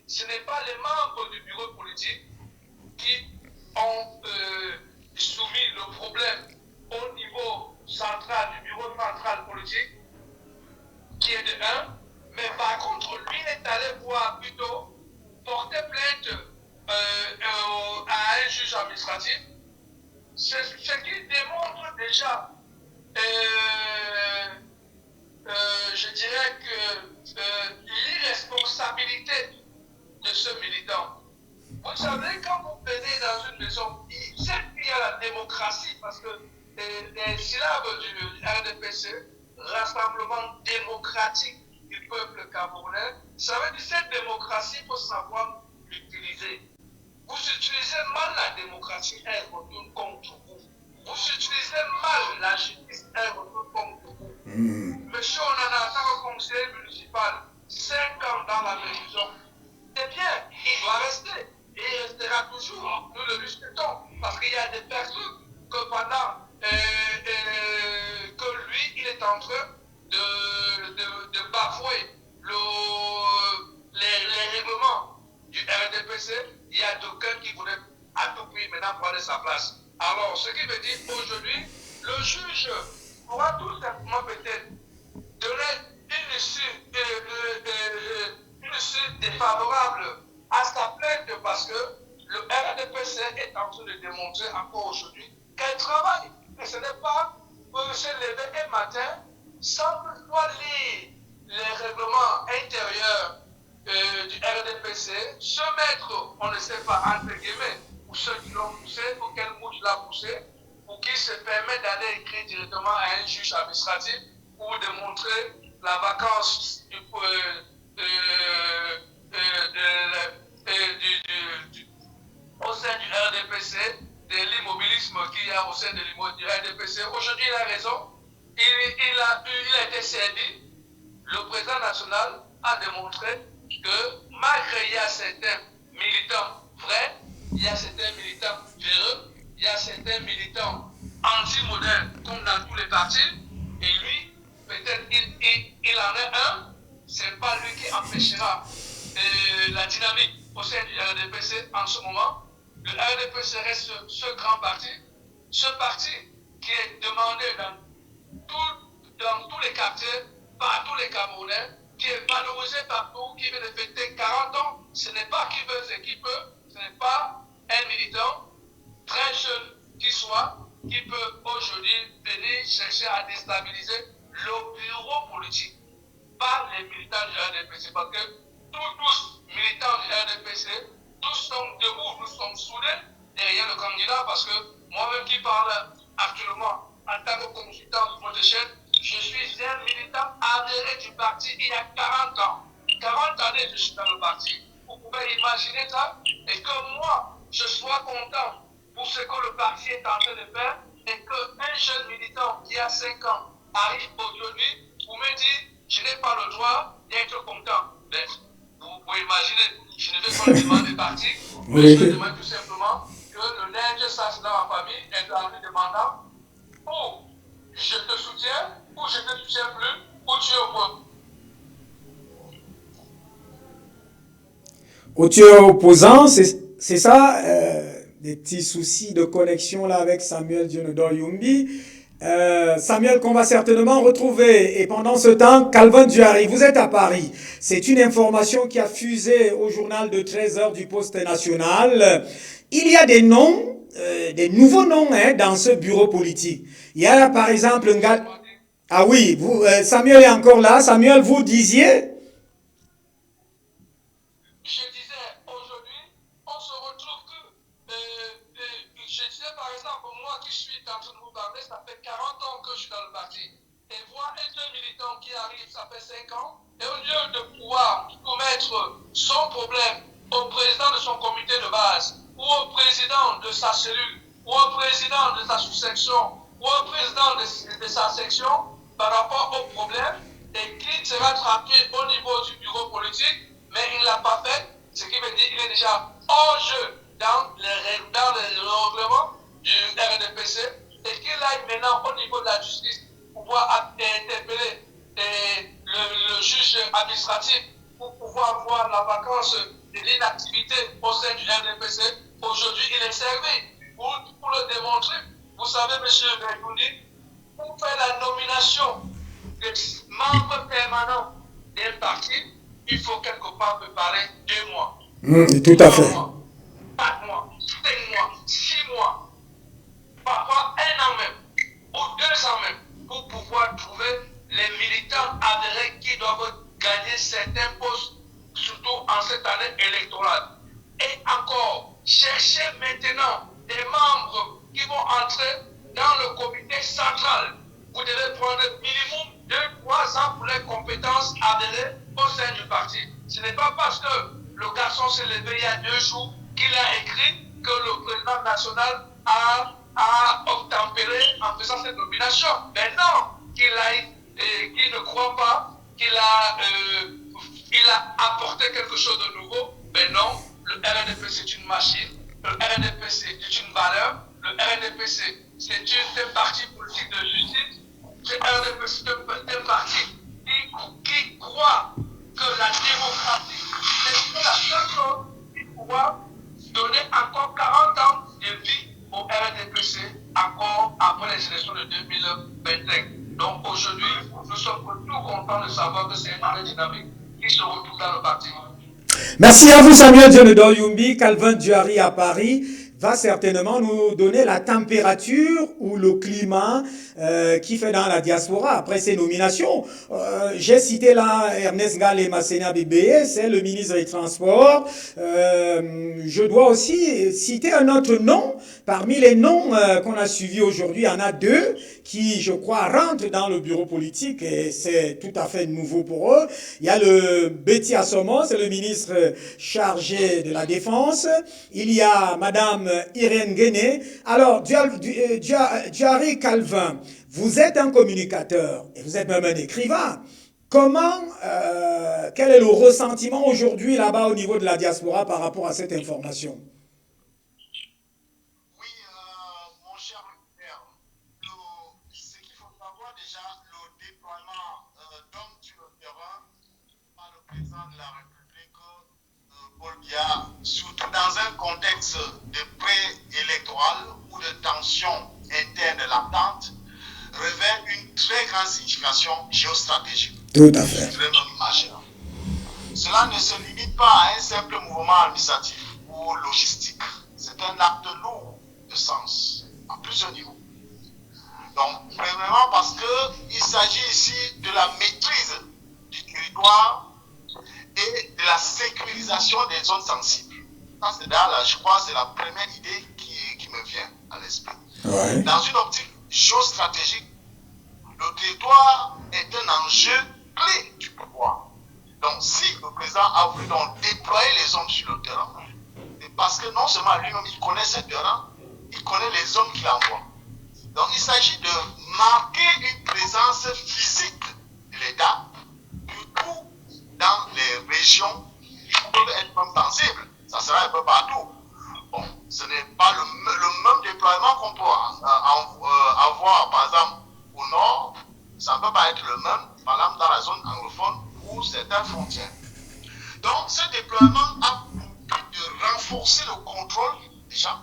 Ce n'est pas les membres du bureau politique qui ont soumis le problème au niveau central du bureau central politique, qui est de 1, mais par contre, lui est allé voir plutôt porter plainte à un juge administratif, ce qui démontre déjà, je dirais que l'irresponsabilité de ce militant. Vous savez, quand vous venez dans une maison, certes il y a la démocratie, parce que les syllabes du RDPC, Rassemblement démocratique du peuple camerounais, ça veut dire cette démocratie, il faut savoir l'utiliser. Vous utilisez mal la démocratie, elle retourne contre vous. Vous utilisez mal la justice, elle retourne contre vous. Monsieur Onana, en tant que conseiller municipal, 5 ans dans la maison, c'est bien. discutons. Parce qu'il y a des personnes que pendant que lui, il est en train de bafouer les règlements du RDPC, il y a d'aucuns qui voulaient à tout prix maintenant prendre sa place. Alors, ce qui veut dire qu'aujourd'hui, le juge pourra tout simplement peut-être donner une issue défavorable à sa plainte parce que le RDPC est en train de démontrer encore aujourd'hui qu'elle travaille. Et ce n'est pas se lever un matin sans toutefois lire les règlements intérieurs du RDPC, se mettre, on ne sait pas, entre guillemets, pour ceux qui l'ont poussé, pour quel mouche l'a poussé, pour qu'il se permette d'aller écrire directement à un juge administratif pour démontrer la vacance au sein du RDPC, de l'immobilisme qu'il y a au sein du RDPC. Aujourd'hui, il a raison. Il a été servi. Le président national a démontré que malgré il y a certains militants vrais, il y a certains militants véreux, il y a certains militants anti-modernes comme dans tous les partis, et lui, peut-être il en est un, c'est pas lui qui empêchera la dynamique au sein du RDPC en ce moment. Le RDPC reste ce grand parti, ce parti qui est demandé dans tous les quartiers, par tous les Camerounais, qui est valorisé partout, qui vient de fêter 40 ans. Ce n'est pas qui veut, c'est qui peut. Ce n'est pas un militant très jeune qui soit, qui peut aujourd'hui venir chercher à déstabiliser le bureau politique. Pas les militants du RDPC, parce que tous militants du RDPC, tous sont debout, nous sommes soudés derrière le candidat, parce que moi-même qui parle actuellement en tant que consultant du Protégène, je suis un militant adhéré du parti il y a 40 ans. 40 années, je suis dans le parti. Vous pouvez imaginer ça. Et que moi, je sois content pour ce que le parti est en train de faire et qu'un jeune militant qui a 5 ans arrive aujourd'hui pour me dire je n'ai pas le droit d'être content. Mais vous pouvez imaginer, je ne vais pas le demander parti, mais je demande tout simplement que le linge sache dans ma famille et en lui demandant ou je te soutiens, ou je ne te soutiens plus, ou tu es au point. Ou tu es opposant, c'est ça, des petits soucis de connexion là avec Samuel Dionodor Yumbi. Samuel qu'on va certainement retrouver. Et pendant ce temps, Calvin Duary, vous êtes à Paris. C'est une information qui a fusé au journal de 13h du Poste National. Il y a des noms, des nouveaux noms dans ce bureau politique. Il y a là, par exemple un gars... Ah oui, vous, Samuel est encore là. Samuel, vous disiez... Je disais, aujourd'hui, on se retrouve que... je disais, par exemple, moi qui suis en train de vous parler, ça fait 40 ans que je suis dans le parti. Et voir un jeune militant qui arrive, ça fait 5 ans, et au lieu de pouvoir soumettre son problème au président de son comité de base, ou au président de sa cellule, ou au président de sa sous-section, ou au président de sa section, par rapport au problème, et qui sera traqué au niveau du bureau politique, mais il ne l'a pas fait, ce qui veut dire qu'il est déjà hors jeu dans les règlements du RDPC, et qu'il aille maintenant au niveau de la justice pour pouvoir interpeller le juge administratif pour pouvoir voir la vacance de l'inactivité au sein du RDPC. Aujourd'hui, il est servi pour le démontrer. Vous savez, M. Bergouni, pour faire la nomination des membres permanents d'un parti, il faut quelque part préparer 2 mois. Tout à fait. 4 mois, 5 mois, 6 mois, parfois 1 an même, ou 2 ans même, pour pouvoir trouver les militants adhérents qui doivent gagner certains postes, surtout en cette année électorale. Et encore, chercher maintenant des membres qui vont entrer dans le comité central. Vous devez prendre minimum 2-3 ans pour les compétences adhérées au sein du parti. Ce n'est pas parce que le garçon s'est levé il y a 2 jours qu'il a écrit que le président national a obtempéré en faisant cette nomination. Mais non, qu'il ne croit pas qu'il a apporté quelque chose de nouveau. Mais non, le RDP c'est une machine Le RNDPC est une valeur. Le RNDPC, c'est un parti politique de justice. Le RNDPC est un parti qui croit que la démocratie, c'est la seule chose qui pourra donner encore 40 ans de vie au RNDPC, encore après les élections de 2025. Donc aujourd'hui, nous sommes tout contents de savoir que c'est une nouvelle dynamique qui se retrouve dans le parti. Merci à vous, Samuel Dionedor Yumbi. Calvin Duary à Paris va certainement nous donner la température ou le climat qui fait dans la diaspora après ces nominations. J'ai cité là Ernest Gall et Masséna Bébé, c'est le ministre des Transports. Je dois aussi citer un autre nom. Parmi les noms qu'on a suivis aujourd'hui, il y en a deux qui, je crois, rentrent dans le bureau politique et c'est tout à fait nouveau pour eux. Il y a le Betty Assomo, c'est le ministre chargé de la Défense. Il y a Madame Irène Guéné. Alors, Duary Calvin, vous êtes un communicateur et vous êtes même un écrivain. Comment, quel est le ressentiment aujourd'hui là-bas au niveau de la diaspora par rapport à cette information? Mon cher Père, ce qu'il faut savoir déjà, le déploiement d'hommes sur le terrain par le président de la République, Paul Biya, surtout dans un contexte de préélectoral ou de tension interne latente, revêt une très grande signification géostratégique. Tout à fait. Extrêmement majeure. Cela ne se limite pas à un simple mouvement administratif ou logistique. C'est un acte lourd de sens à plusieurs niveaux. Donc, premièrement parce qu'il s'agit ici de la maîtrise du territoire et de la sécurisation des zones sensibles. Ça, c'est là, je crois, c'est la première idée qui me vient à l'esprit. Ouais. Dans une optique géostratégique, le territoire est un enjeu clé du pouvoir. Donc, si le président a voulu donc déployer les hommes sur le terrain, c'est parce que non seulement lui-même il connaît ce terrain, il connaît les hommes qu'il envoie. Donc, il s'agit de marquer une présence physique de l'État, surtout dans les régions qui peuvent être même sensibles. Ça sera un peu partout. Bon, ce n'est pas le même déploiement qu'on peut avoir, par exemple, au nord. Ça ne peut pas être le même, par exemple, dans la zone anglophone ou certaines frontières. Donc, ce déploiement a pour but de renforcer le contrôle, déjà,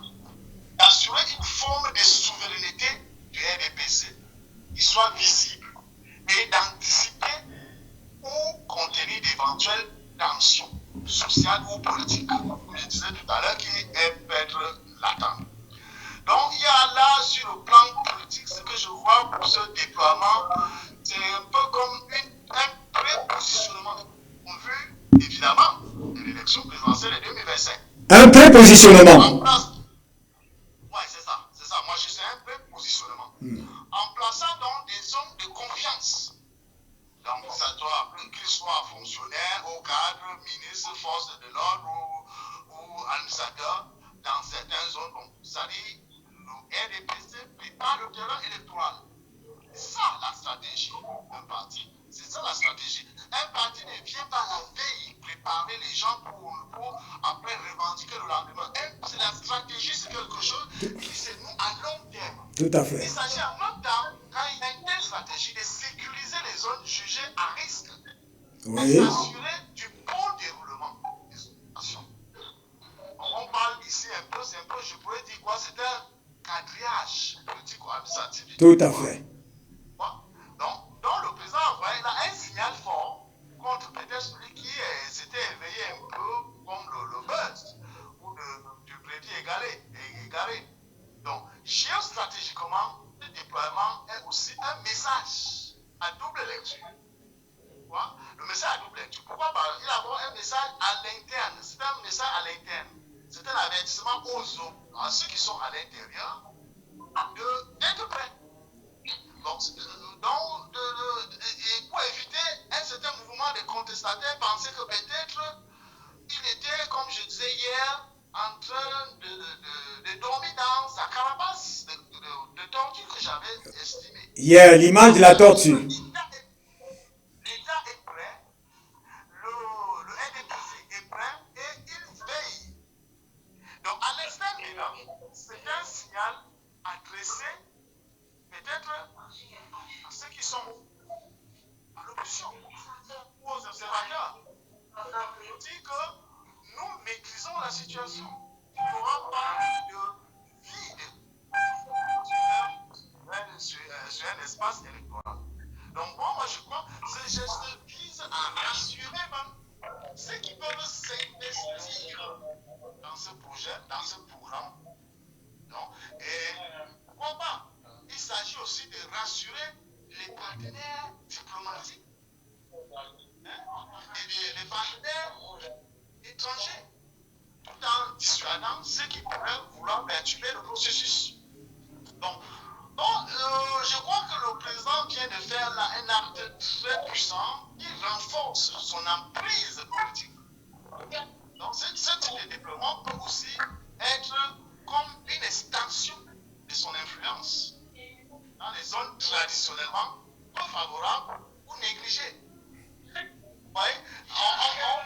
d'assurer une forme de souveraineté du RDPC qui soit visible et d'anticiper ou contenir d'éventuelles tensions sociales ou politiques, comme je disais tout à l'heure, qui peut être latentes. Donc, il y a là, sur le plan politique, ce que je vois pour ce déploiement, c'est un peu comme un prépositionnement en vue, évidemment, de l'élection présidentielle de 2025. Un prépositionnement. Oui, c'est ça. Moi, je sais un prépositionnement. En plaçant donc des zones de confiance. Donc, ça doit, qu'ils soient fonctionnaires, au cadre, ministres, forces de l'ordre ou administrateurs, dans certaines zones. Donc, ça dit, le RDPC prépare le terrain électoral. C'est ça la stratégie d'un parti. C'est ça la stratégie. Un parti ne vient pas la veille préparer les gens pour après revendiquer le lendemain. C'est la stratégie, c'est quelque chose qui se noue à long terme. Tout à fait. Il s'agit en même temps, quand il y a une telle stratégie, de sécuriser les zones jugées à risque. Oui. Et s'assurer du bon déroulement des opérations. On parle ici un peu, je pourrais dire quoi, c'est un quadrillage politique ou administratif. Tout à fait. Donc le président envoyé là un signal fort contre peut-être celui qui s'était éveillé un peu comme le buzz ou du prédit égaré. Donc, géostratégiquement, le déploiement est aussi un message à double lecture. Le message à double lecture. Pourquoi pas? Il y a un message à l'interne. C'est un message à l'interne. C'est un avertissement aux autres, à ceux qui sont à l'intérieur, d'être prêts. Donc, et pour éviter un certain mouvement de contestataires, penser que peut-être il était, comme je disais hier, en train de dormir dans sa carapace de tortue que j'avais estimée. Hier, l'image de la tortue. L'État est prêt, le NDPC est prêt et il veille. Donc, à l'externe c'est un signal adressé peut-être à ceux qui sont à l'opposition ou aux observateurs. On dit que nous maîtrisons la situation. Il n'y aura pas de vide sur un espace électoral. Donc moi je crois que ce geste vise à rassurer même ceux qui peuvent s'investir dans ce projet, dans ce programme. Non? Et pourquoi pas? Il s'agit aussi de rassurer les partenaires diplomatiques et les partenaires étrangers, tout en dissuadant ceux qui pourraient vouloir perturber le processus. Donc, je crois que le président vient de faire là un acte très puissant qui renforce son emprise politique. Donc, ce type de déploiement peut aussi être comme une extension de son influence dans les zones traditionnellement peu favorables ou négligées. Vous voyez,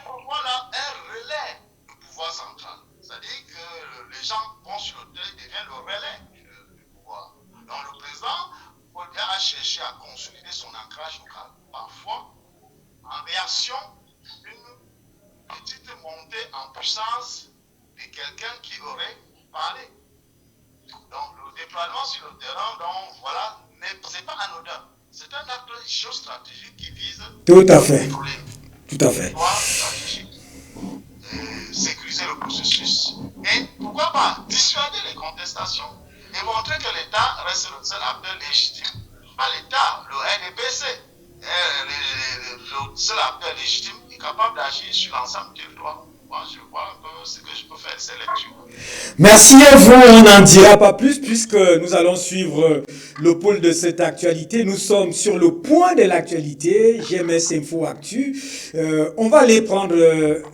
on voit là un relais du pouvoir central. C'est-à-dire que les gens vont sur le terrain, deviennent le relais du pouvoir. Donc le président a cherché à consolider son ancrage local. Parfois, en réaction d'une petite montée en puissance de quelqu'un qui aurait parlé. Donc le déploiement sur le terrain, donc voilà, c'est pas anodin. C'est un acte géostratégique qui vise Tout à fait. Tout à fait. Sécuriser le processus et pourquoi pas dissuader les contestations et montrer que l'État reste le seul acteur légitime. Pas l'État, le RDPC, le seul acteur légitime est capable d'agir sur l'ensemble du territoire. Moi, je vois un peu ce que je peux faire de ces lectures. Merci à vous, on n'en dira pas plus puisque nous allons suivre le pôle de cette actualité. Nous sommes sur le point de l'actualité, GMS Info Actu. On va aller prendre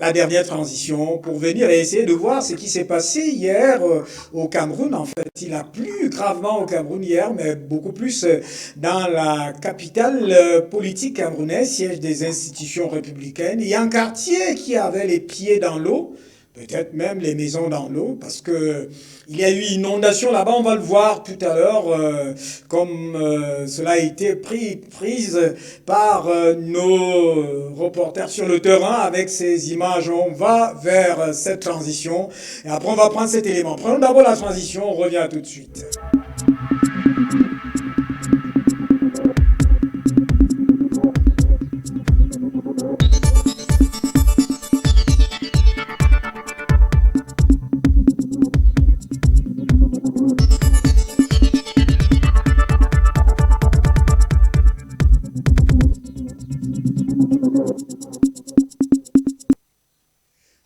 la dernière transition pour venir et essayer de voir ce qui s'est passé hier au Cameroun. En fait, il a plu gravement au Cameroun hier, mais beaucoup plus dans la capitale politique camerounaise, siège des institutions républicaines. Il y a un quartier qui avait les pieds dans l'eau, peut-être même les maisons dans l'eau, parce que il y a eu inondation là-bas, on va le voir tout à l'heure, comme cela a été prise par nos reporters sur le terrain avec ces images. On va vers cette transition et après on va prendre cet élément. Prenons d'abord la transition, on revient tout de suite.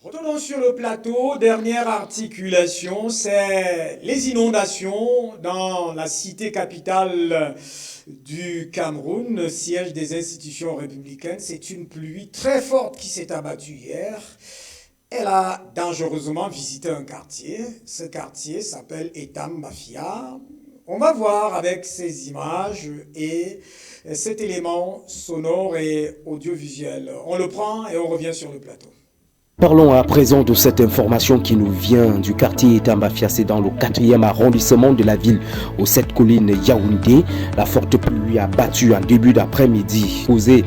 Retournons sur le plateau. Dernière articulation, c'est les inondations dans la cité capitale du Cameroun, siège des institutions républicaines. C'est une pluie très forte qui s'est abattue hier. Elle a dangereusement visité un quartier. Ce quartier s'appelle Etam Mafia. On va voir avec ces images et cet élément sonore et audiovisuel. On le prend et on revient sur le plateau. Parlons à présent de cette information qui nous vient du quartier Etambafia, c'est dans le 4e arrondissement de la ville, aux 7 collines Yaoundé. La forte pluie a battu en début d'après-midi, causé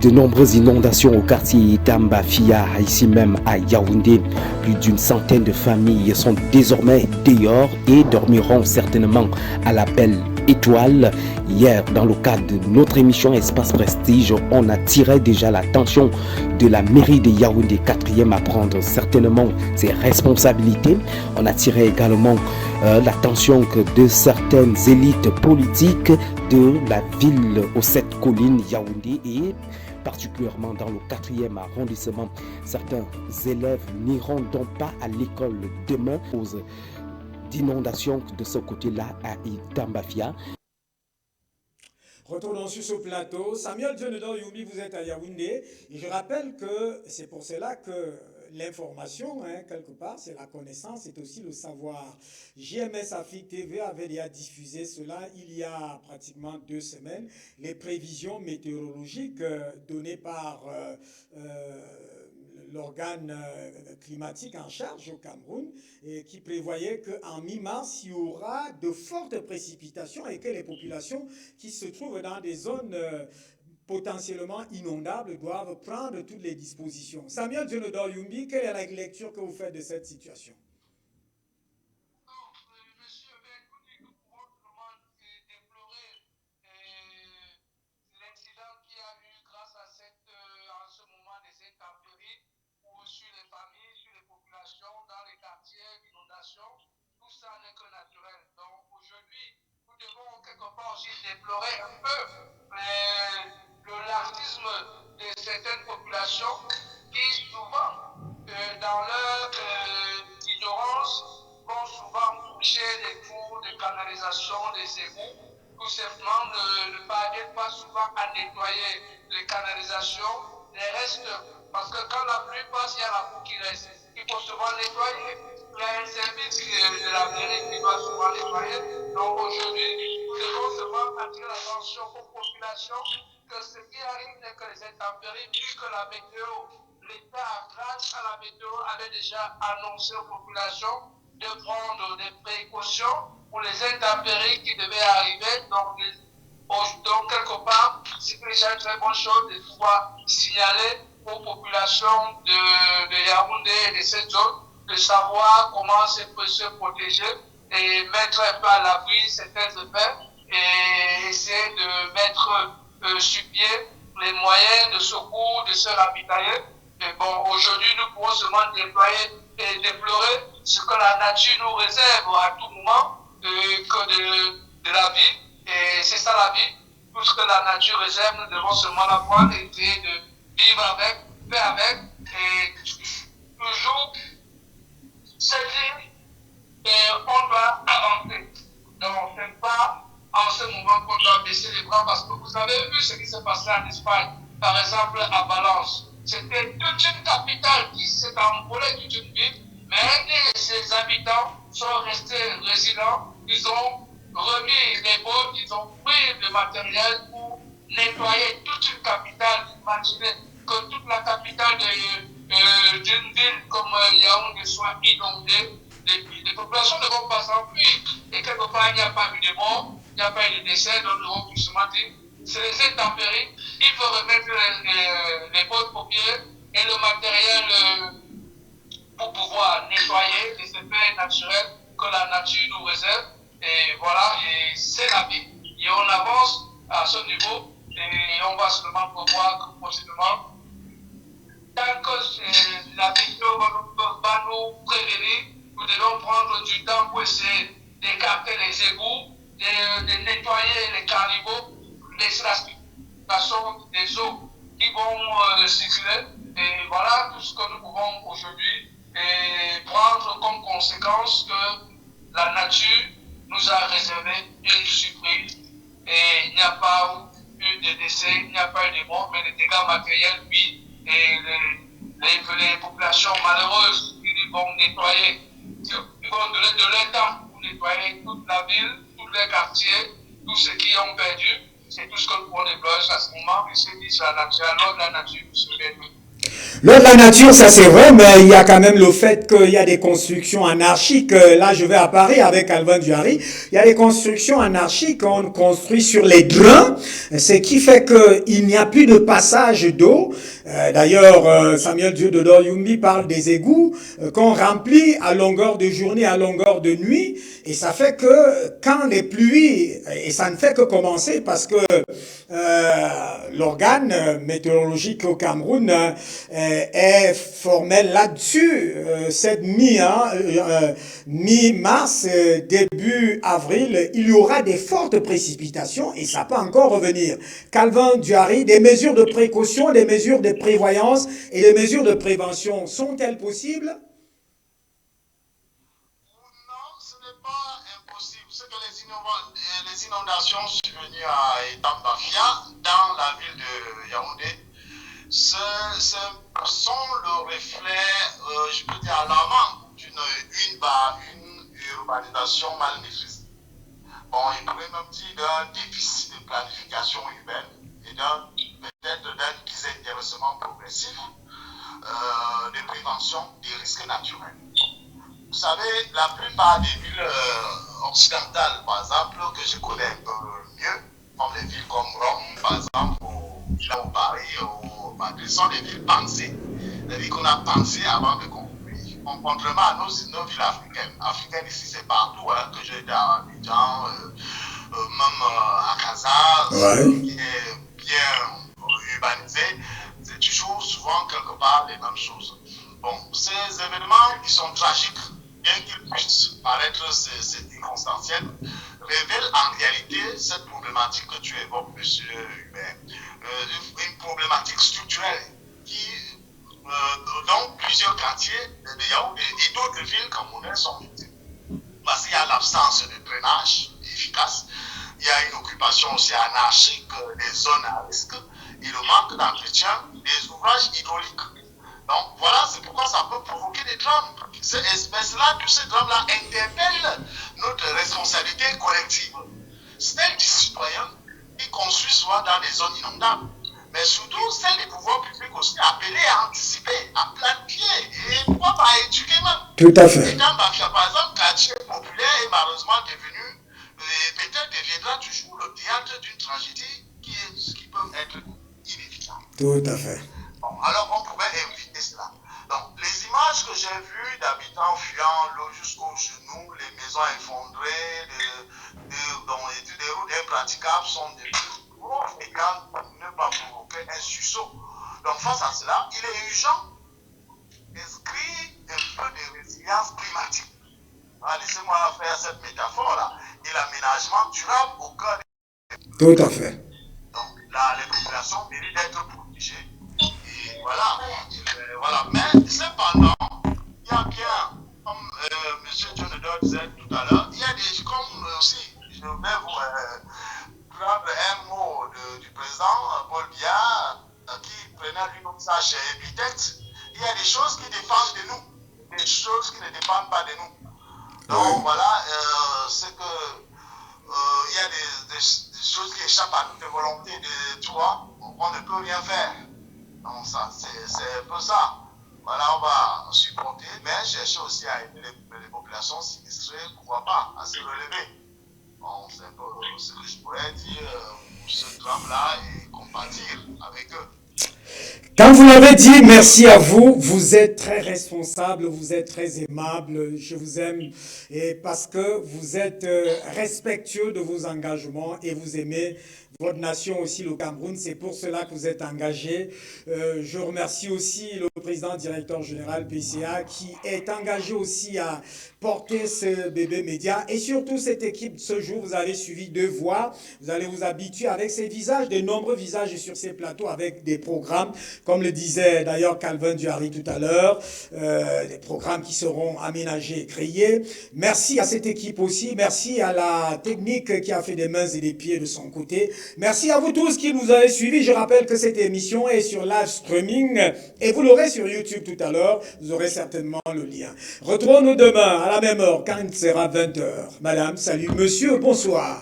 de nombreuses inondations au quartier Etambafia, ici même à Yaoundé. Plus d'une centaine de familles sont désormais dehors et dormiront certainement à la belle étoile. Hier, dans le cadre de notre émission Espace Prestige, on a tiré déjà l'attention de la mairie de Yaoundé, 4e, à prendre certainement ses responsabilités. On a tiré également l'attention de certaines élites politiques de la ville aux 7 collines Yaoundé et particulièrement dans le 4e arrondissement. Certains élèves n'iront donc pas à l'école demain à cause d'inondations de ce côté-là à Etambafia. Retournons sur ce plateau. Samuel Dionedor Youmi, vous êtes à Yaoundé. Et je rappelle que c'est pour cela que l'information, quelque part, c'est la connaissance, c'est aussi le savoir. JMS Afrique TV avait déjà diffusé cela il y a pratiquement 2 semaines. Les prévisions météorologiques données par l'organe climatique en charge au Cameroun, et qui prévoyait qu'en mi-mars, il y aura de fortes précipitations et que les populations qui se trouvent dans des zones potentiellement inondables doivent prendre toutes les dispositions. Samuel Dionodor Yumbi, quelle est la lecture que vous faites de cette situation? Monsieur, écoutez, nous pouvons vraiment déplorer l'incident qui a eu grâce à en ce moment des intempéries sur les familles, sur les populations, dans les quartiers, l'inondation. Tout ça n'est que naturel. Donc aujourd'hui, nous devons quelque part aussi déplorer un peu le laxisme de certaines populations qui souvent, dans leur ignorance, vont souvent toucher des trous de canalisation, des égouts, tout simplement ne parviennent pas souvent à nettoyer les canalisations, les restes, parce que quand la pluie passe, il y a la boue qui reste. Il faut souvent nettoyer. Il y a un service de la mairie qui doit souvent nettoyer. Donc aujourd'hui, nous devons seulement attirer l'attention aux populations que ce qui arrive n'est que les intempéries, puisque la météo, l'État, grâce à la météo, avait déjà annoncé aux populations de prendre des précautions pour les intempéries qui devaient arriver. Donc quelque part, c'est déjà une très bonne chose de pouvoir signaler aux populations de Yaoundé et de cette zone de savoir comment se protéger et mettre un peu à l'abri certains effets et essayer de mettre sur pied les moyens de secours, de se ravitailler. Mais bon, aujourd'hui, nous pouvons seulement déployer et déplorer ce que la nature nous réserve à tout moment que de la vie. Et c'est ça la vie. Tout ce que la nature réserve, nous devons seulement la voir et essayer de vivre avec, faire avec, et toujours se dire qu'on doit avancer. Donc, ce n'est pas en ce moment qu'on doit baisser les bras, parce que vous avez vu ce qui s'est passé en Espagne, par exemple à Valence. C'était toute une capitale qui s'est envolée toute une ville, mais ses habitants sont restés résilients. Ils ont remis les bottes, ils ont pris le matériel pour nettoyer toute une capitale. Imaginez que toute la capitale d'une ville comme Yaoundé soit inondée. Les populations ne vont pas s'enfuir. Et quelque part, il n'y a pas eu de mort, il n'y a pas eu de décès, donc nous devons justement dire, c'est les intempéries. Il faut remettre les pots de pompiers et le matériel pour pouvoir nettoyer les effets naturels que la nature nous réserve. Et voilà, et c'est la vie. Et on avance à ce niveau et on va seulement pouvoir que prochainement, tant que la météo va nous prévenir, nous devons prendre du temps pour essayer d'écarter les égouts, de nettoyer les caniveaux, laisser la circulation des eaux qui vont circuler. Et voilà tout ce que nous pouvons aujourd'hui prendre comme conséquence que la nature nous a réservé une surprise. Et il n'y a pas eu de décès, il n'y a pas eu de mort, mais les dégâts matériels, oui. Et les populations malheureuses qui vont nettoyer, ils vont donner de leur temps pour nettoyer toute la ville, tous les quartiers, tous ceux qui ont perdu. C'est tout ce que nous pouvons déployer à ce moment. Et c'est dit sur la nature, alors la nature nous sauve. L'ordre de la nature, ça c'est vrai, mais il y a quand même le fait qu'il y a des constructions anarchiques. Là, je vais à Paris avec Calvin Duhari. Il y a des constructions anarchiques. On construit sur les drains, ce qui fait qu'il n'y a plus de passage d'eau. D'ailleurs, Samuel Dionodor Yumbi parle des égouts qu'on remplit à longueur de journée, à longueur de nuit. Et ça fait que quand les pluies, et ça ne fait que commencer parce que l'organe météorologique au Cameroun est formel là-dessus. Cette mi-mars, début avril, il y aura des fortes précipitations et ça peut encore revenir. Calvin Duhari, des mesures de précaution, des mesures de prévoyance et des mesures de prévention sont-elles possibles? Non, ce n'est pas impossible. C'est que les inondations survenues à Etambafia, dans la ville de Yaoundé, sont le reflet, je peux dire, alarmant d'une urbanisation mal maîtrisée. Bon, il pourrait même dire d'un déficit de planification urbaine et peut-être d'un désintéressement progressif de prévention des risques naturels. Vous savez, la plupart des villes occidentales, par exemple, que je connais un peu mieux, comme les villes comme Rome, par exemple, ou Paris, ou Madrid, sont des villes pensées. Des villes qu'on a pensées avant de construire. Contrairement à nos villes africaines. Africaines, ici, c'est partout, hein, que j'ai dans Abidjan, même à Casa, qui est bien urbanisé, c'est toujours souvent quelque part les mêmes choses. Bon, ces événements qui sont tragiques, bien qu'ils puissent paraître circonstanciels, révèlent en réalité cette problématique que tu évoques, M. Hubert, une problématique structurelle qui, dans plusieurs quartiers de Yaoundé et d'autres villes camerounaises sont victimes. Parce qu'il y a l'absence de drainage efficace, il y a une occupation aussi anarchique des zones à risque et le manque d'entretien des ouvrages hydrauliques. Donc voilà, c'est pourquoi ça peut provoquer des drames. Ces espèces-là, tous ces drames-là interpellent notre responsabilité collective. Celle du citoyen qui construit souvent dans des zones inondables, mais surtout celle des pouvoirs publics aussi appelés à anticiper, à planifier et pourquoi pas à éduquer même. Tout à fait. Et dans Bafia, par exemple, quartier populaire est malheureusement devenu, peut-être deviendra toujours le théâtre d'une tragédie qui peut être inévitable. Tout à fait. Bon, alors on pouvait éviter cela. Donc, les images que j'ai vues d'habitants fuyant l'eau jusqu'aux genoux, les maisons effondrées, des routes impraticables sont des gros fréquentes pour ne pas provoquer un sursaut. Donc, face à cela, il est urgent d'inscrire un peu de résilience climatique. Laissez-moi faire cette métaphore-là. Et l'aménagement durable au cœur des... Tout à fait. Donc, là, les populations méritent d'être protégées. Et voilà. Voilà. Mais cependant, il y a bien, comme M. Jonador disait tout à l'heure, il y a des, comme aussi, je vais vous prendre un mot du président Paul Biya, qui prenait lui-même ça chez Epitech. Il y a des choses qui dépendent de nous, des choses qui ne dépendent pas de nous. Donc voilà, c'est que il y a des choses qui échappent à notre volonté de toi, on ne peut rien faire. Donc ça, c'est un peu ça. Voilà, on va supporter, mais chercher aussi à aider les populations sinistrées, pourquoi pas, à se relever. Bon, c'est un peu ce que je pourrais dire pour ce drame-là et compatir avec eux. Quand vous l'avez dit, merci à vous. Vous êtes très responsable, vous êtes très aimable. Je vous aime et parce que vous êtes respectueux de vos engagements et vous aimez votre nation aussi, le Cameroun. C'est pour cela que vous êtes engagé. Je remercie aussi le président directeur général PCA qui est engagé aussi à porter ce bébé média et surtout cette équipe. Ce jour, vous avez suivi 2 voix. Vous allez vous habituer avec ces visages, de nombreux visages sur ces plateaux avec des programmes, comme le disait d'ailleurs Calvin Duhari tout à l'heure, des programmes qui seront aménagés et créés. Merci à cette équipe aussi. Merci à la technique qui a fait des mains et des pieds de son côté. Merci à vous tous qui nous avez suivis. Je rappelle que cette émission est sur live streaming et vous l'aurez sur YouTube tout à l'heure. Vous aurez certainement le lien. Retrouvons-nous demain à la même heure quand il sera 20h. Madame, salut. Monsieur, bonsoir.